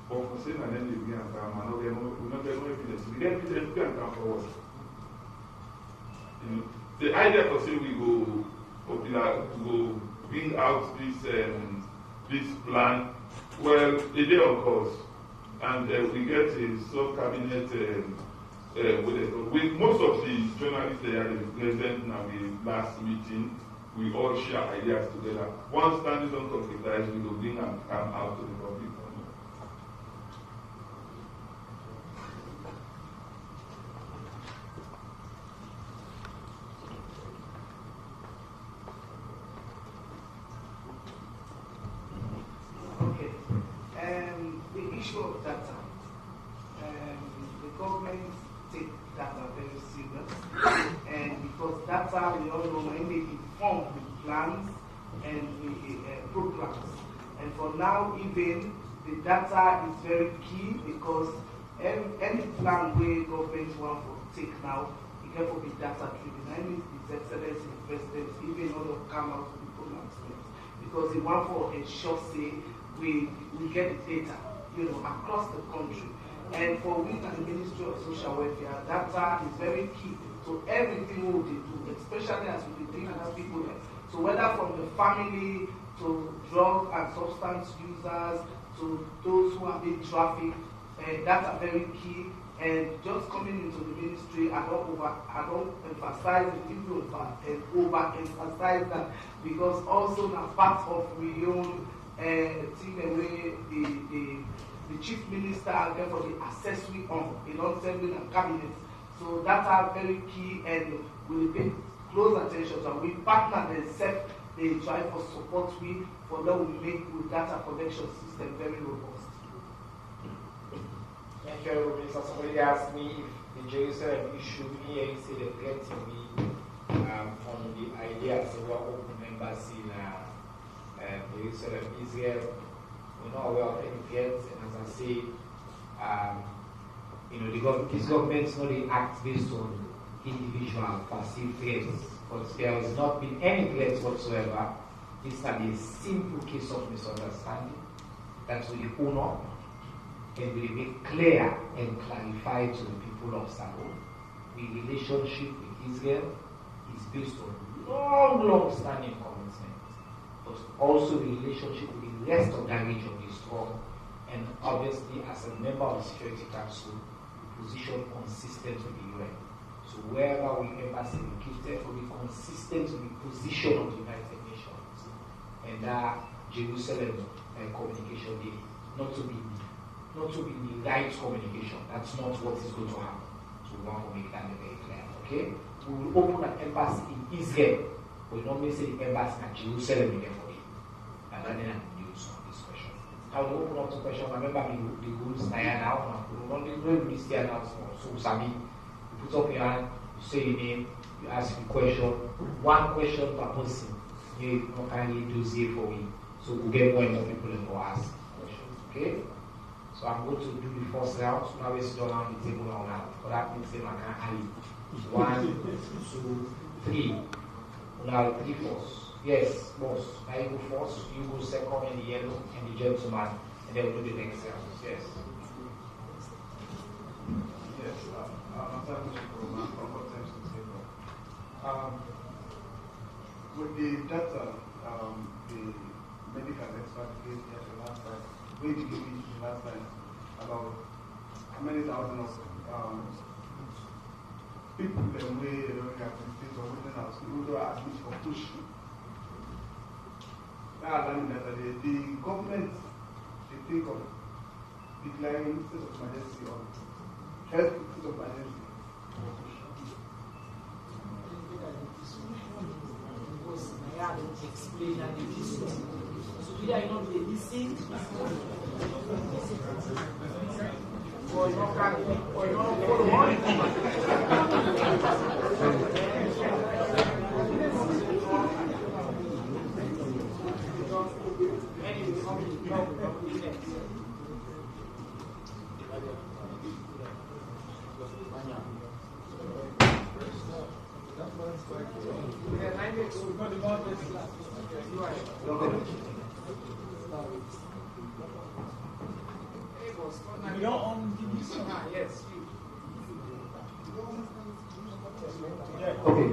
S2: But for saying that then they begin and come, we not get no evidence. We get evidence, we can come forward. You know, the idea for saying we go popular to go bring out this plan, well, a day of course, and we get a sub-cabinet with most of the journalists that are present now in the last meeting. We all share ideas together. Once standing on concretize, we will bring and come out to the public.
S3: Okay. The issue of data. The government take data very serious, and because data, we all know when they inform the plans and the programs. And for now, even the data is very key because any plan where government want to take now, it can be data driven. I mean, His Excellency the President even not to come out with the pronouncement because he want to ensure say we get the data, you know, across the country. And for we and the Ministry of Social Welfare, data is very key to everything we do, especially as we deal with people. So whether from the family to drug and substance users to those who are being trafficked, that's a very key. And just coming into the ministry, I don't emphasize it, even overemphasize that because also now part of Leone team away the chief minister and therefore the accessory on assembly and cabinet. So that's are very key and we pay close attention. So we partner themselves, they try for support for them we make the data collection system very robust.
S1: Thank you, Minister. Somebody asked me if the Jerusalem issue here is the threatening me on the idea of what open embassy in Jerusalem, Israel. We're not aware of any threats, and as I say, this government only acts based on individual perceived threats, but there has not been any threats whatsoever. This can be a simple case of misunderstanding that we own up and we make clear and clarify to the people of Sahel. The relationship with Israel is based on long-standing commitment, but also the relationship with the rest of that region is strong. And obviously, as a member of the Security Council, we position consistent with the UN. So wherever we embassy located, will be consistent with the position of the United Nations. And that Jerusalem communication day, not to be the right communication. That's not what is going to happen. So we want to make that very clear. Okay? We will open an embassy in Israel. We normally say the embassy at Jerusalem in for it. And then I'm news on this question. I will open up to question. Remember the rules now. We will only release the announcement. So Sami, you put up your hand, you say your name, you ask a question. One question per person. You can do zero for me. So we'll get more and more people to ask questions. Okay? So I'm going to do the first round. So now we sit down the table now. But that means I can add 1, 2, 3. Now 3 first. Yes, boss. Now you go first, you go second in the yellow, and the gentleman, and then we'll do the next round. Yes.
S5: Yes, I'm talking to you from times to table. With the data, the medical expert gave here the last time, we gave it the last time about how many thousands of people that we have been or within our school who are admitted for push. The government, they think of declaring state of emergency or health state of emergency.
S6: Explain and they listen. So either you know they listen or you don't follow on.
S7: Okay,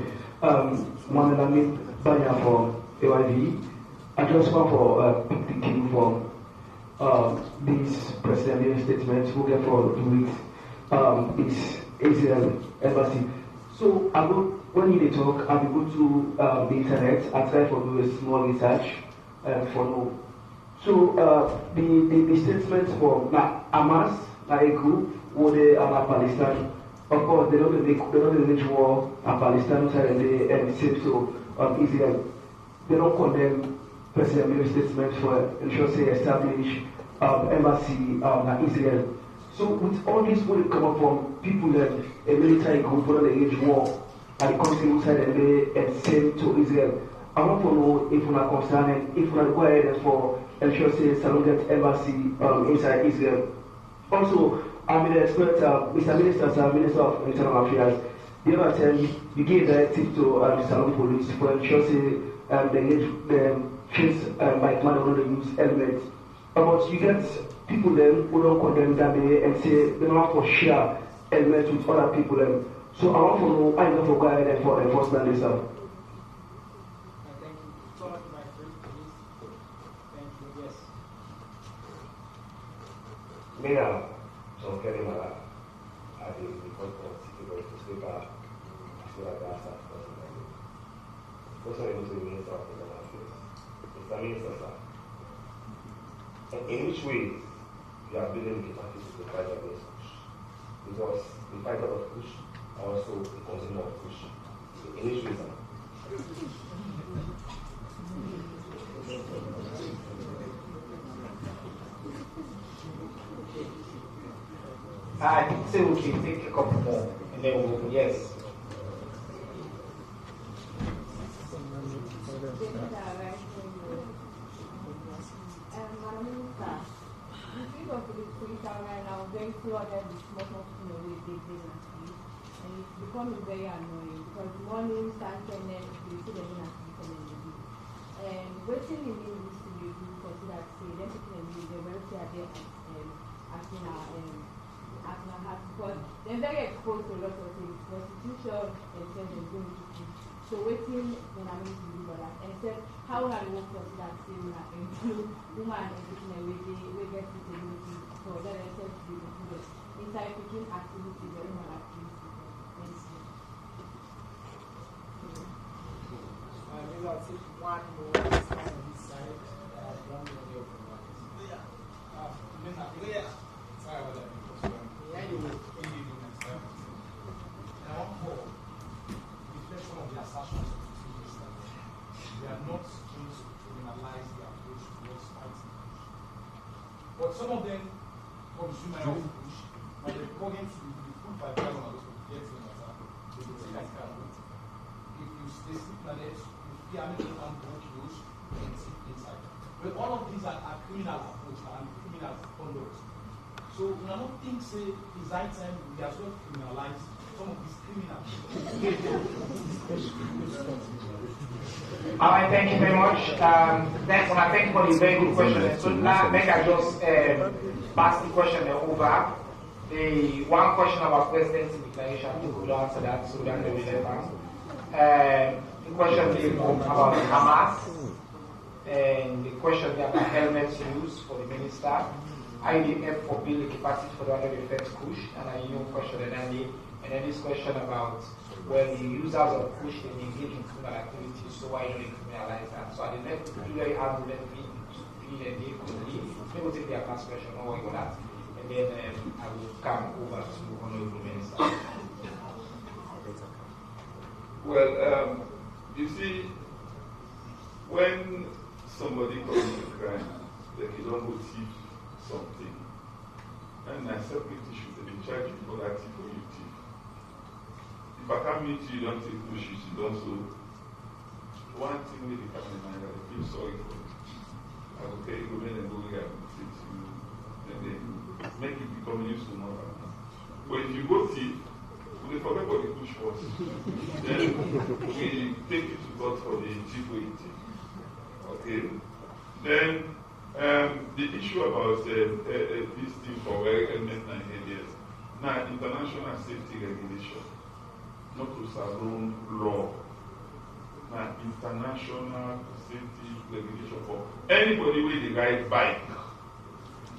S7: Mohamed Amin Banya from AYV. I just want for picking from this presidential statement we get for 2 weeks. This Israel embassy. So when you talk, I will go to the internet. I try to do a small research for no. So the statement from Hamas, like a group, or they are Palestine. Of course, they're not going to wage war on Palestine and the same so Israel. They don't condemn President Miller's statement for ensure say establish embassy in Israel. So with all this will come up from people that a military group for the wage war and the country outside and same to Israel. I want to know if we're not concerned, if we're not go ahead for ensure say Salonget embassy inside Israel. Also, I'm an expert, Mr. Minister, Minister of Internal Affairs. The other time, you gave directive to the Salon Police for ensure the kids by command of the use elements. But you get people then who don't condemn that and say they don't want to share elements with other people. So I want to know why you don't go ahead for enforcement itself.
S6: Thank you. So much, my friend, please. Thank you. Yes.
S8: Mina, John Kelly Mala, I did the court of City Boys to sleep at Gas at First, I go to the Minister of Internal Affairs. Mr. Minister, sir, in which way you are building the capacity to fight against push? Because the fighter of push are also the consumer of push. In which way, sir?
S1: I say okay, take a couple more, and then we'll go, yes.
S4: Going through all that small in a way big business, and it's becoming very annoying because the morning starts and then you see them in a and waiting in the industry you do consider say them people in the very clear there acting heart because they're very exposed to a lot of things, prostitution and things and going to school. So waiting when I'm going to do that and said how are the work consider say include woman and everything and we get disability. So that I said to be included inside between activities, very more activities.
S6: Maybe I'll take one more on this side. One more here from one. Sorry about that. Yeah, you will. And I want to reflect some of the assertions of the minister. We are not going to criminalize the approach towards fighting. But some of them consumer of push, and they're going to be put by the government to get to they will take that car. If you stay sleep on it, you feel and broke those and sit inside. But all of these are criminal approach and criminal conduct. So when I don't think say it's high time we as well criminalize some of these criminals.
S1: All right, thank you very much. Thanks, and I thank you for the very good question. So now, maybe I just pass the question over. The one question about presidency declaration, you could answer that, so that will be relevant. The question about Hamas, and the question about helmets used for the minister. IDF for building capacity for the 101st push, and I question and then this question about when the users of push they engage in criminal activities, so why don't they criminalize that? So at the next period, you have the benefit and they could leave. People take their past question, don't worry about that. And then I will come over to Honorable Minister.
S2: Well, you see, when somebody commits a crime, like you don't go thief something, and I separate issue, they will charge you for that thief or you thief. If I can't meet you, you don't take push, you don't so. One thing with the family mind, I feel sorry for you. I will tell you, go and go rehabilitate you, and then make it become used to more. But if you go thief, we forget what the push was. Then we take it to God for the thief or you thief. Okay? Then the issue about this thing for helmet 9 years. Now, international safety regulation, not to salon law. Now, international safety regulation for anybody with a ride bike.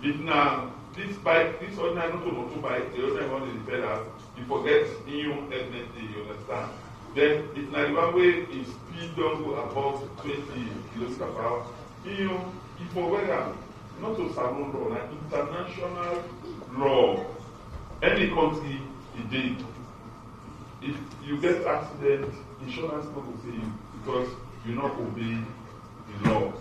S2: If now this bike, this ordinary not motorbike, the ordinary one is the pedal, you forget EU helmet, you understand? Then if now the one way is speed don't go above 20 kilometers per hour, EU, if for whether not to salon law, now international law, any country it did. If you get accident, insurance company will say you because you not obey the law.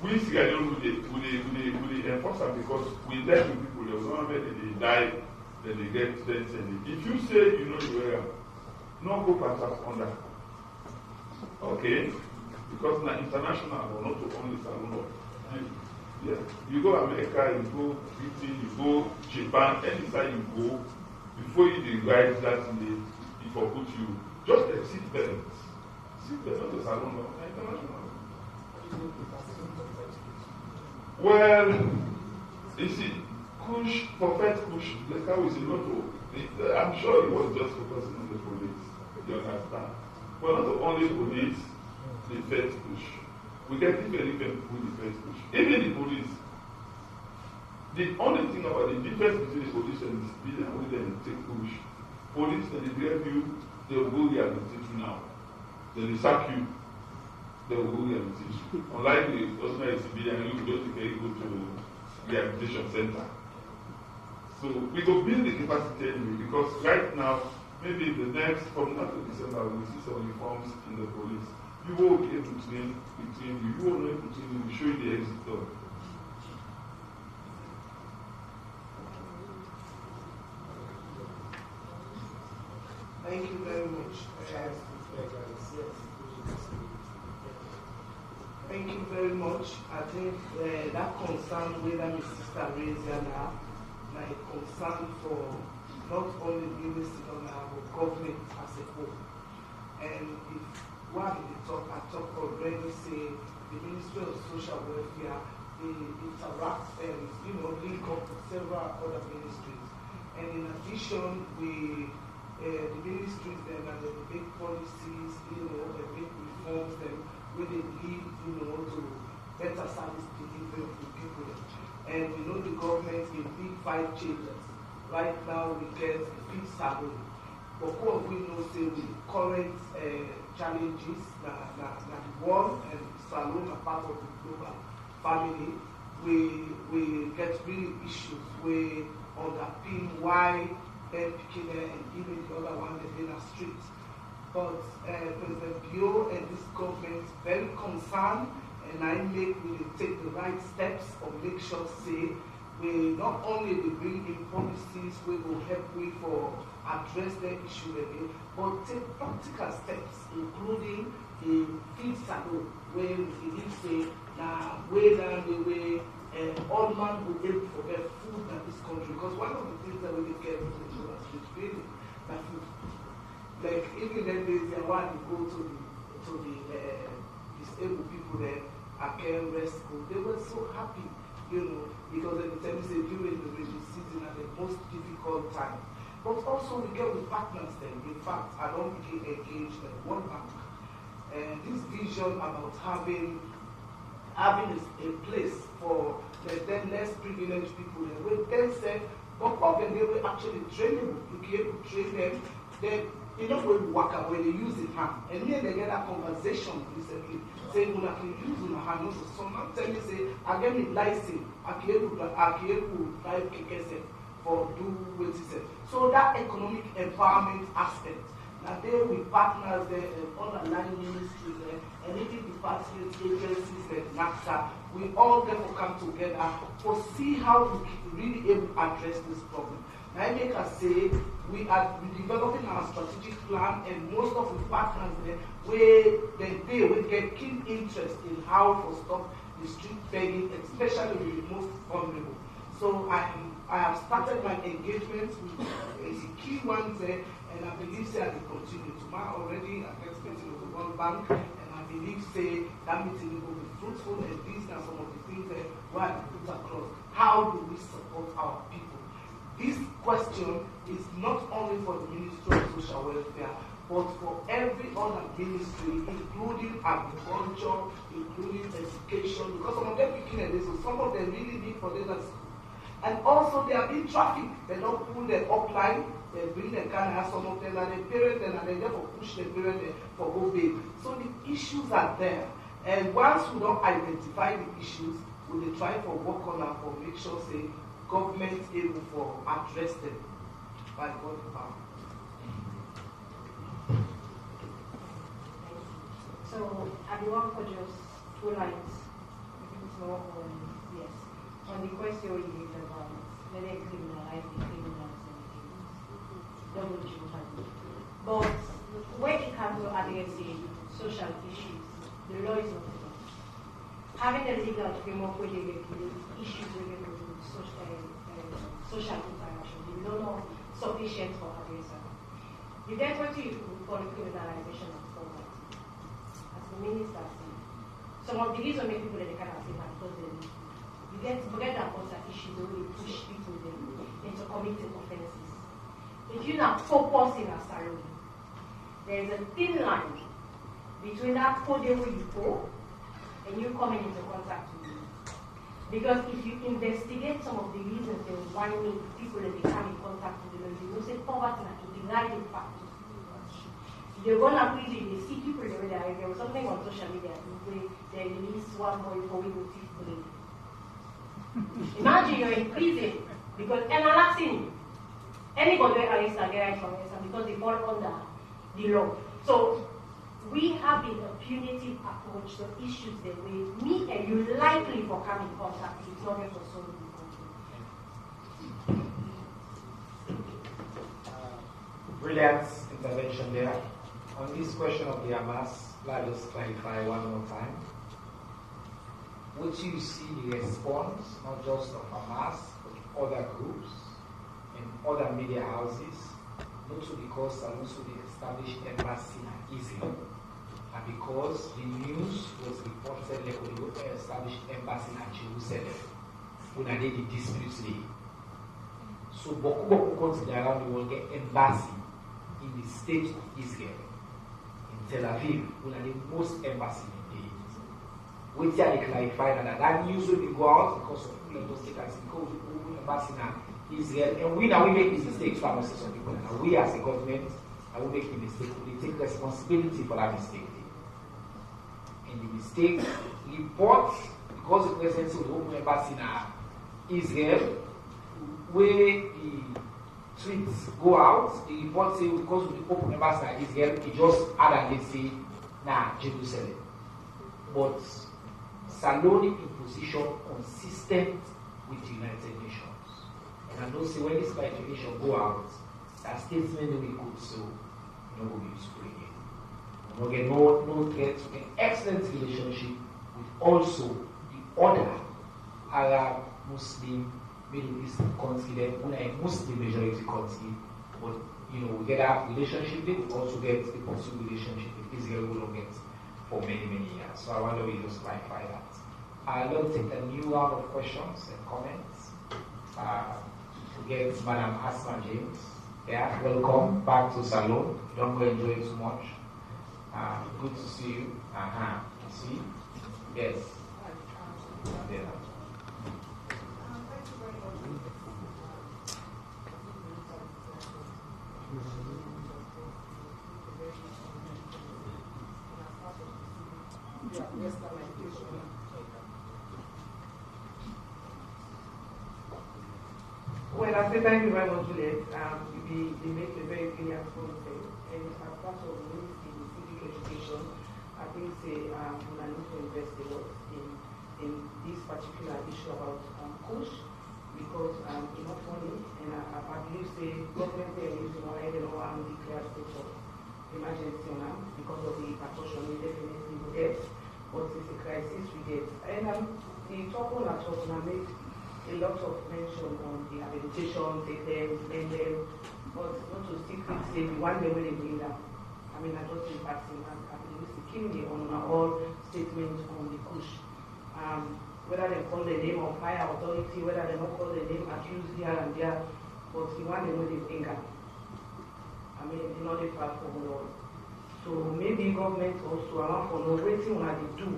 S2: We Sierra Leone we enforce them because we let with people. There's one where they die, then they get sentenced. If you say you know the way, no go pass us on that. Okay? Because now international or not to only salon law. Yeah. You go America, you go Britain, you go Japan, any side you go, before you ride that thing, if I put you, just a seat belt. Seat belt, not a salon law, international. Well, you see, Kush, Prophet Kush, the car is not to, I'm sure he was just focusing on the police. You understand? But not only police, the first push. We get different people the first push. Even the police. The only thing about the difference between the police and the civilian, only them take push. Police, when they grab you, they will go rehabilitate you now. Then they sack you. They will go rehabilitate you. Unlike the ordinary civilian, you just go to rehabilitation center. So we go build the capacity anyway, because right now, maybe the next, from now to December, we see some reforms in the police. You will be able to train between you. You will know between you. We show you the exit door.
S3: Thank you very much. Thank you very much. I think that concern whether Mr. Sister raised now, my concern for not only the ministry but government as a whole. And if one I talk already say the Ministry of Social Welfare, they interact and link up with several other ministries. And in addition, the ministries then and they make policies, they make reforms then where they lead, to better service delivery to people. And we know the government in big 5 changes. Right now we get a big salon. But what we know say with current challenges, the world and salon are part of the global family, we get really issues where underpin why they're picking and giving the other one they've been a street. But President Bio and this government very concerned, and I make we take the right steps or make sure say we not only we bring in policies we will help we for address the issue again, but take practical steps, including the feed salon where we need say now way down the way all man will aim for their food in this country. Because one of the things that we get from the children is really that food. Like even then there's a one you go to the disabled people there, I can rest school. They were so happy, because every time they during the rainy season at the most difficult time. But also we get with partners then. In fact, I don't get engaged at World Bank. And this vision about having a place for the then less privileged people there. We then said, but of them they will actually train them. You can train them. Then you know, when we work out, when they use the hand, and here they get a conversation recently, saying, when I can use the hand, also someone tell me, say, I get me license, I can drive KKS for do what he said. So that economic empowerment aspect, now there with partners there and underlying ministries there, and even departments, agencies like NACSA, we all therefore come together to see how we can really able to address this problem. Now I make us say we are developing our strategic plan, and most of the partners there they will get keen interest in how to stop the street begging, especially with the most vulnerable. So I have started my engagement with the key ones there, and I believe say I will continue. Tomorrow already I get meeting with the World Bank, and I believe say that meeting will be fruitful, and these are some of the things that we have to put across. How do we support our people? This question is not only for the Ministry of Social Welfare, but for every other ministry, including agriculture, including education, because some of them begin this, so some of them really need for them. And also they are being trafficked. They don't pull their upline, they bring their car, and some of them are their parents, and they therefore push their parents for obey. So the issues are there. And once we don't identify the issues, we will try to work on them for make sure say government able for address them by God's power.
S4: So I want for just 2 lines, more on yes. On the question you gave about whether criminalize the criminals and the double jeopardy. But when it comes to addressing social issues, the law is not enough. Having a legal framework where they regulate issues related to social interaction, the law not sufficient for addressing. You get what you call criminalization of poverty. As the minister said, some of the reason many people they cannot say that because they you get bread and butter issues where they push people into committing offenses. If you now focus in a salon, there is a thin line between that code where you go and you coming into contact with you. Because if you investigate some of the reasons why people that they come in contact with them, you know say poverty is a dividing factor. You're gonna prison, they see people there. There was something on social media where they released one boy for we go thief brain. Imagine you're in prison because and I'm not saying anybody arrested get information because they fall under the law. So we have a punitive approach to issues that way me and you likely for coming in contact with not for solving the problem.
S1: Brilliant intervention there. On this question of the Hamas, let us clarify one more time. What you see the response, not just of Hamas, but other groups and other media houses, not because also the established embassy in Israel, and because the news was reported like the established embassy in Jerusalem, when I did the disputes there. So beaucoup consider around the world get embassy in the state of Israel, in Tel Aviv, when I did most embassy in the we tell clarify that news will be go out because of those statements, because we embassy in Israel, and we now we make the mistakes for some people, and we as a government, and we make the mistake, we take responsibility for that mistake. And the mistake report because the presence of the open embassy in Israel, where the tweets go out, the report say because of the open embassy in Israel, it just add and they say Jerusalem. But Saloni imposition consistent with the United Nations. And I know say when this United Nations go out, that statement we could so will be useful again. We get no threat, an excellent relationship with also the other Arab, Muslim, Middle Eastern country that we are a Muslim majority country, but we get our relationship with, we also get a possible relationship with Israel we will get for many years. So I wonder we just clarify that. I'll take a new round of questions and comments. To get Madam Asma James. Yeah, welcome back to Salon. Don't go enjoy it too much. Good to see you. See? Yes. Yeah.
S3: westernization. Well, I say thank you very much, Juliet. You make a very clear point there. And as part of the ministry in civic education, I think we need to invest a lot in this particular issue about push, because enough money, and I believe government there is declare state of emergency now because of the precaution we definitely will get, but it's a crisis we get. And the talk on that talk made a lot of mention on the rehabilitation, take them, lend them, but not to secret say the one day when they bring them. I mean, I just impacting and I believe it's killing the on all statement on the push. Whether they call the name of higher authority, whether they not call the name accused here and there, but the one they know they bring them. I mean, it's not a far from all. So maybe government also around for no waiting what they do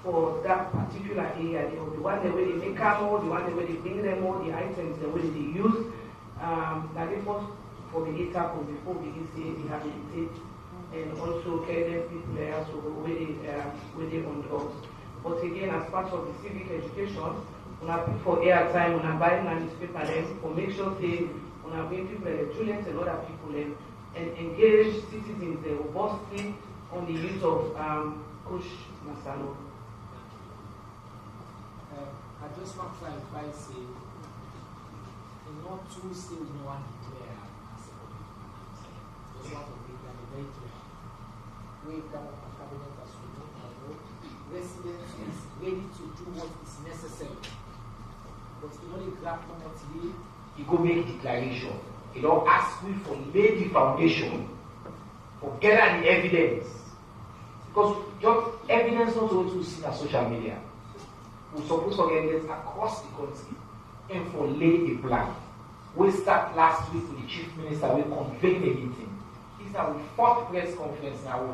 S3: for that particular area. The one the way they make them all, the one the way they bring them all, the items, the way they use, that they first for the data before we can say rehabilitate and also carry them people there so where they on drugs. But again, as part of the civic education, when I put for airtime, when I buy a newspaper, then for make sure they when I bring people, students and other people in, and engage citizens robustly on the use of push masalo.
S6: I just want to clarify, say, in not two states, no one declare as a public. Just want to make that very clear. We come up with cabinet as we know, residents is ready to do what is necessary. But in only grab community,
S1: you go make declaration. You don't ask me for lay the foundation, for gather the evidence. Because just evidence not only to see on social media. We're supposed to get evidence across the country and for lay a plan. We start last week with the chief minister, we convened a meeting. This is our fourth press conference now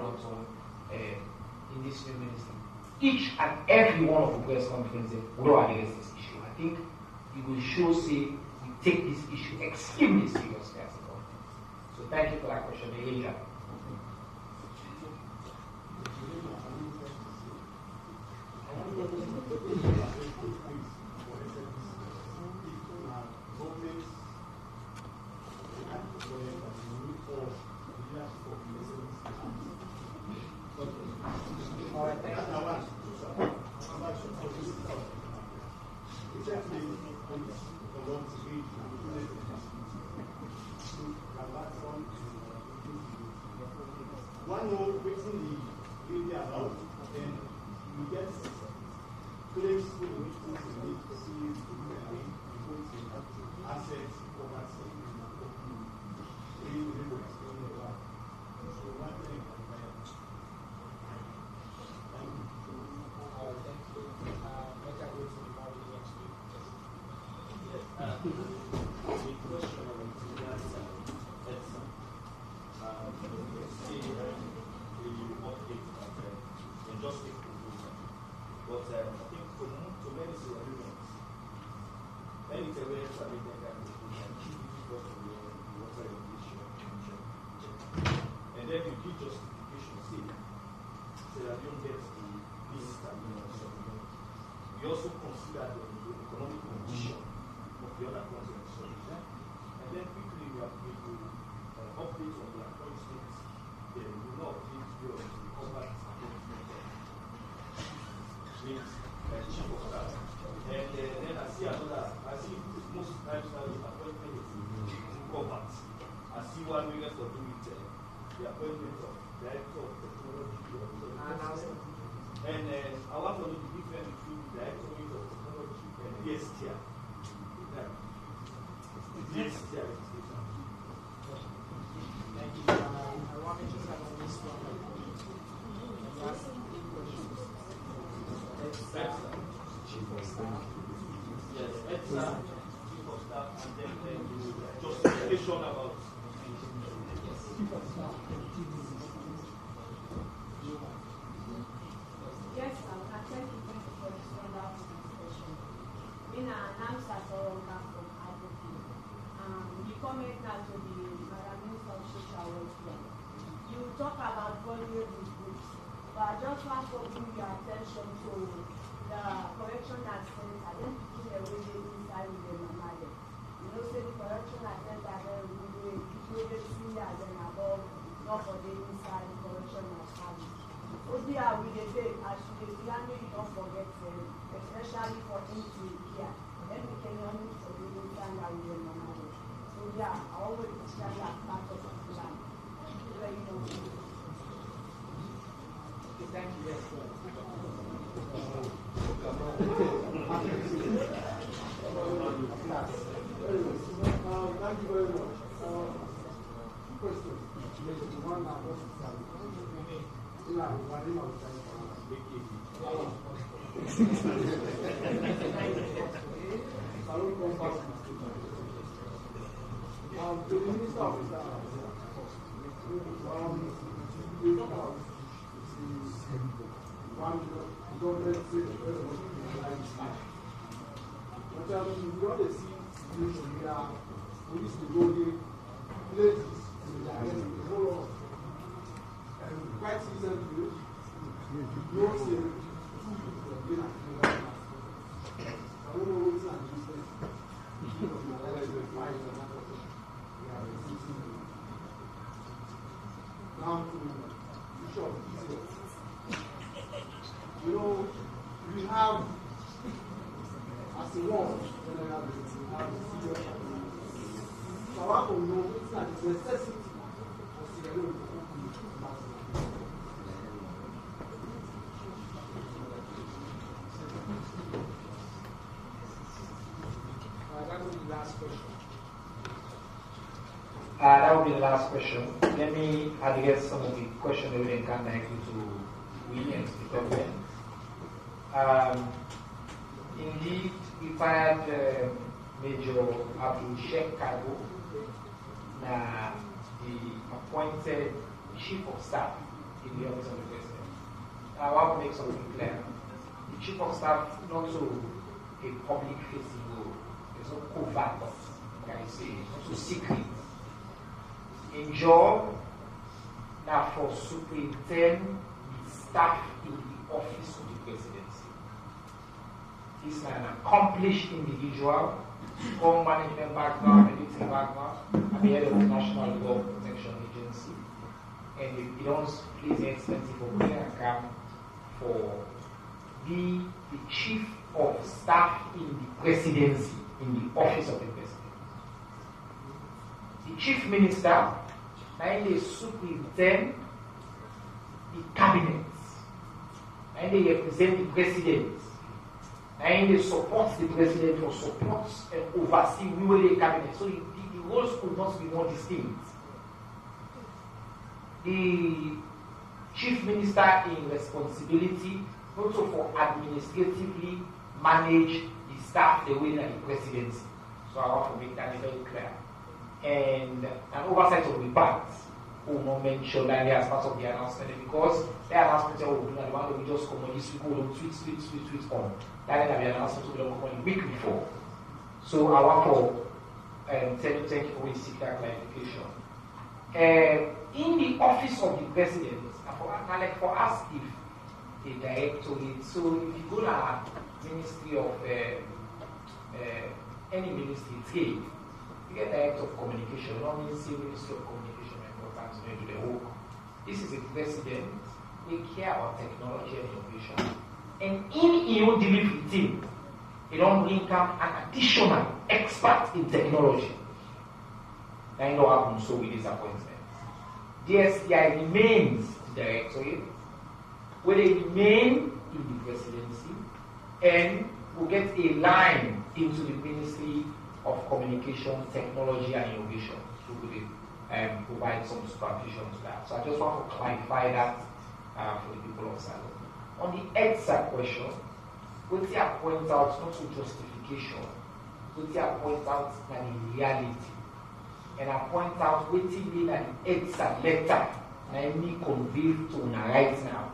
S1: in this new ministry. Each and every one of the press conferences will address this issue. I think it will show say we take this issue extremely seriously as a government. So thank you for that question, Elijah.
S5: One more within the area out, then we get claims for the victims to need to see assets, property, and then you give justification, see, so that you don't get the minister. We also consider the economic condition of the other continents. And then quickly we have to update on the appointments. Then we will not update you on the combat appointment means chief of staff. And then I see most times now the appointment is in combat. I see one way to do with the appointment of director of technology. And I want to know the difference between the director of technology and DSTR. DSTR.
S6: thank you. I want to just have a list of
S5: Chief of staff. Yes, chief of staff, and then justification about.
S4: Yes, I thank you for this wonderful discussion. In an answer to from advocate, the comment now to the Madam Minister of Social Welfare, you talk about vulnerable groups.
S9: But I just want to bring your attention to the correctional center. Then people are really inside with the normal. You know, say the correctional center, then we do the seniors and above, not for the inside correctional service. So there we dey as you dey plan, you don't forget them, especially for into here. Then we can only for the inside and with the normal. So yeah, I always tell you as part of the plan. Very know.
S1: Thank you, yes, sir.
S5: Thank you very much. Question. One now, to the Minister of we talk about one government but you want to see police to go there, places, a whole lot. And quite recently, no same food I don't know what's not now to Bishop, you know, we have as a world, we have serious. So I want to know what's not the necessity of Sierra Leone.
S6: That will be the last question.
S1: That will be the last question. Let me address some of the questions that we can connect to Williams, the government. Indeed, retired Major Abdul Sheikh Kabo, the appointed Chief of Staff in the Office of the President. I want to make something clear. The Chief of Staff is not so a public-facing role. It's not covert, can I say, it's not so secret. In job, now for superintend the staff in the Office of the Presidency. This is an accomplished individual, strong management background, military background, at the head of the National Law Protection Agency, and it also plays an expensive account for the Chief of Staff in the Presidency, in the Office of the President. The Chief Minister, and they superintend the cabinet, and they represent the President, and they support the President or support and oversee the cabinet. So the roles could not be more distinct. The Chief Minister in responsibility also for administratively manage the staff the way that the Presidency. So I want to make that very clear. And an oversight of the parts will not mention that as part of the announcement because the announcement will be the one that we just come on this week, we'll tweet on. That will be an announcement will come on a week before. So I want to thank you for seeking that clarification. In the Office of the President, for us, if the directorate, so if you go to Ministry of any ministry, trade, you get Director of Communication, not Ministry of Communication, important to do the work. This is a president, we care about technology and innovation. And in your delivery team, you don't bring up an additional expert in technology. I know what happens so with this appointment. DSTI remains the directorate, where they remain in the presidency, and will get a line into the Ministry of Communication, Technology and Innovation. So we provide some supervision to that. So I just want to clarify that for the people of Salon. On the EDSA question, what they point out not to justification, what they point out that in reality. And I point out what it means that the EDSA letter I need convey to right now.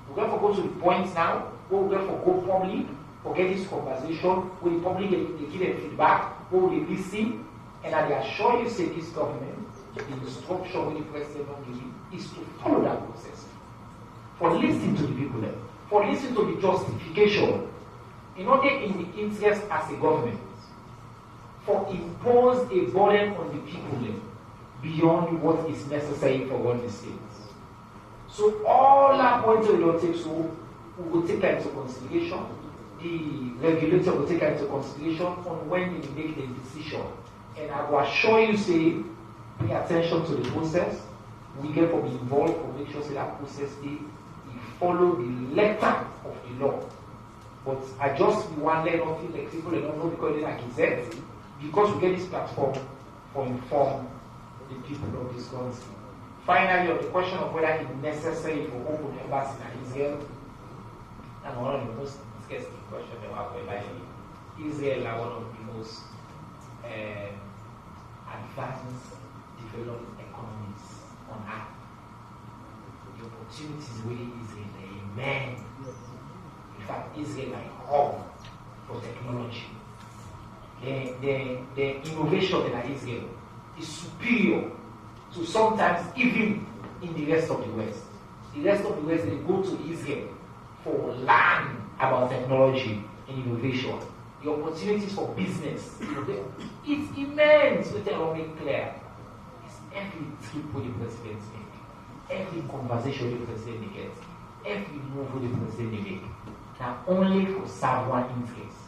S1: We're going to go to the point now, we're going to go public, forget this conversation, we public they give them feedback, we will listen, and I assure you, say this government, the instruction when the president will give is to follow that process. for listening to the people there, for listening to the justification, in order in the interest as a government, for impose a burden on the people there beyond what is necessary for all the states. So all our points we don't take, so we will take that into consideration. The regulator will take that into consideration on when they make the decision. And I will assure you, say, pay attention to the process. We get to be involved to make sure say that process we follow the letter of the law. But I just want to let off like people they don't know because they like it, because we get this platform for inform the people of this country. Finally, on the question of whether it's necessary for open embassy in Israel, and one of the most interesting questions about Israel are one of the most advanced, developed economies on earth. The opportunities within Israel are immense. In fact, Israel is a hub for technology. The innovation in Israel is superior to sometimes even in the rest of the West. The rest of the West, they go to Israel for learn about technology and innovation. The opportunities for business, it's immense. We tell make clear. It's every trip with the president make, every conversation the president gets, every move the president make. Now only for serve one interest,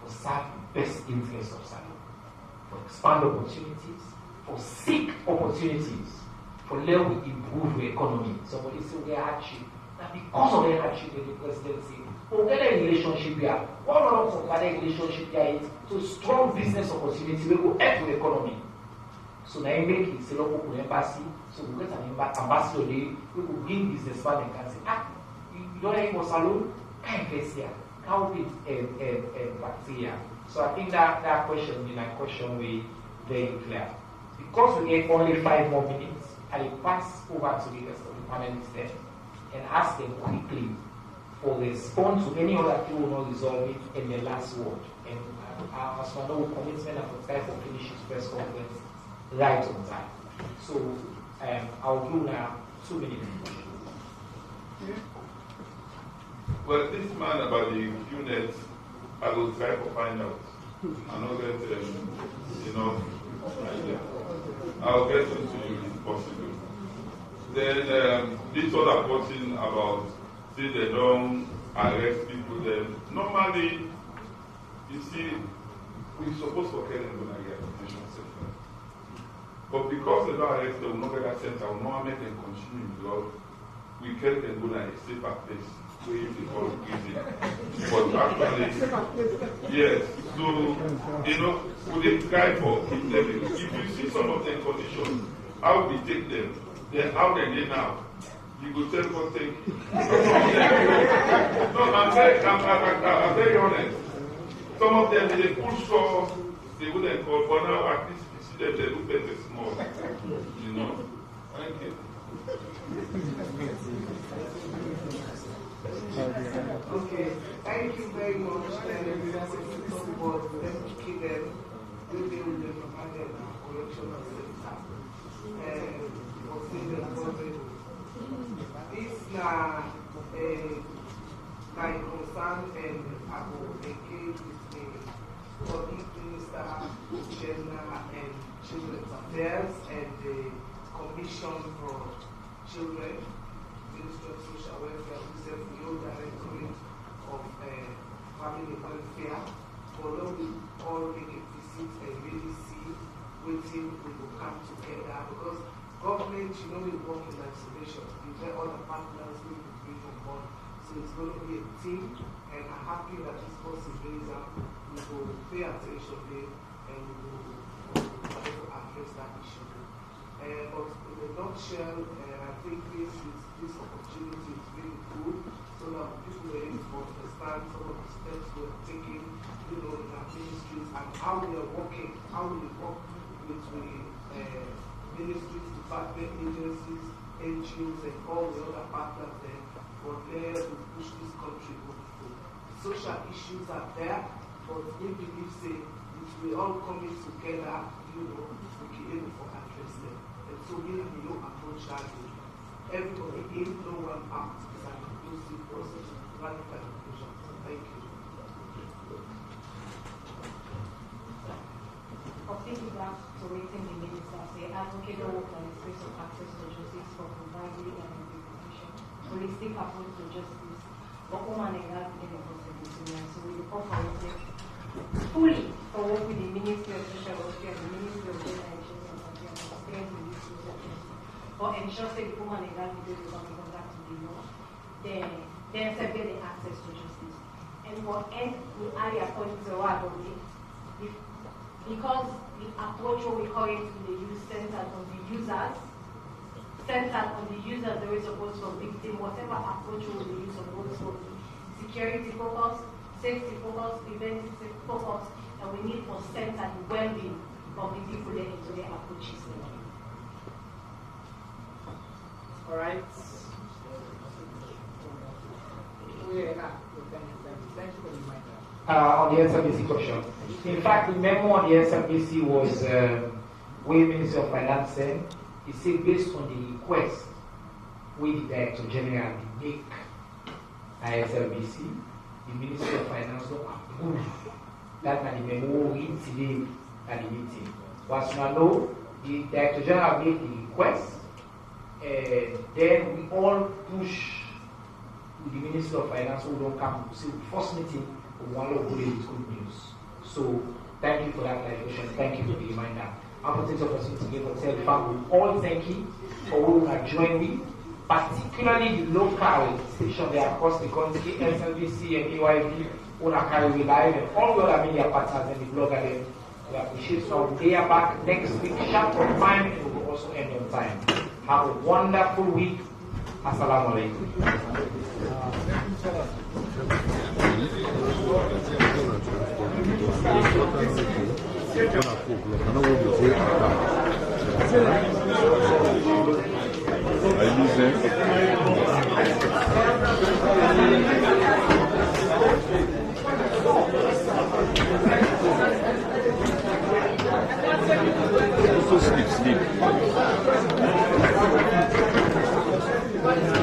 S1: for serve the best interest of Salo, for expand opportunities, for seek opportunities, for let we improve the economy. Somebody say we are hardship. Now because of the hardship the president say, we'll get a relationship here. One of them a relationship here is to strong business opportunity we will help the economy. So now you make it say local embassy, so we get an ambassador there, we will bring businessman and can say, you don't have a salon, can't invest here. How will it bacteria? So I think that question is a question we very clear. Because we get only 5 more minutes, I will pass over to the rest of the panelists then and ask them quickly for response to any other thing will not resolve it in the last word. And as for no commitment and for time for finishing press conference right on time. So I'll give now 2 minutes.
S2: Well, this man about the units, I will try to find out. I know that, I'll get into you if possible. Then this other person about, say they don't arrest people, then normally, you see, we're supposed to get them when I get attention center. But because they don't arrest them, we not get that center, we not make them continue because we get them go like a safer place. Where you call it easy. But actually, yes. So, we did try for keep them. If you see some of the conditions, how we take them, then how they get now. You go tell God, take. No, I'm very honest. Some of them, they push for, they wouldn't call, but now at least you see them, they look better small. Thank you.
S3: Okay, thank you very much. Let me keep them. We will provide a correctional center. This now my concern, and I will engage with the public minister, gender and children's affairs, and the commission for children. Ministry of Social Welfare, who said the old directorate of family welfare, although we all make a visit and really see waiting, we will come together because government, we work in isolation. You get all the partners we will bring on board. So it's going to be a team, and I'm happy that this person is up. We will pay attention there and we will try to address that issue. But in a nutshell, I think this opportunity is really good so that people are able to understand some of the steps we are taking, in our ministries and how we are working, how we work with the ministries, department, agencies, NGOs, and all the other partners there for there to push this country forward. Social issues are there, but we believe if we all come in together, we can be able to address them. And so we have approach that way. everybody, if no one acts, is an inclusive process of radical inclusion. Thank you.
S4: Taking back to rating the minister, say advocate the work and space of access to justice for providing and implementation, holistic approach to justice, but woman and girl in the process. So we operate fully for work with the Ministry of Social Welfare and the Ministry of Gender and Children and this process. But ensure that the woman and girl will come in contact with the law, then get the access to justice. And what end we add according to our because the approach what we call it in the use centered on the users, there is supposed for victim, whatever approach we will use supposed for security focus, safety focus, preventive focus, and we need for center the well-being of the people there into their approaches.
S1: All right. Thank you for the reminder. On the SMBC question. In fact, the memo on the SMBC was where Minister of Finance said, he said based on the request we the Director General make at SMBC, the Ministry of Finance will approve that and the memo read today at the meeting. Once you know, the Director General made the request, then we all push with the Ministry of Finance who don't come to see the first meeting we want to put it with good news. So thank you for that clarification. Thank you for the reminder. I'm going to take the opportunity to give a tell family all thank you for who have joined me, particularly the local station there across the country, SLBC and AYB, who are carrying live and all the other media partners and the blogger there. We appreciate so they are back next week, sharp on time, and we will also end on time. Have a wonderful week. Assalamu alaikum.
S10: Sleep.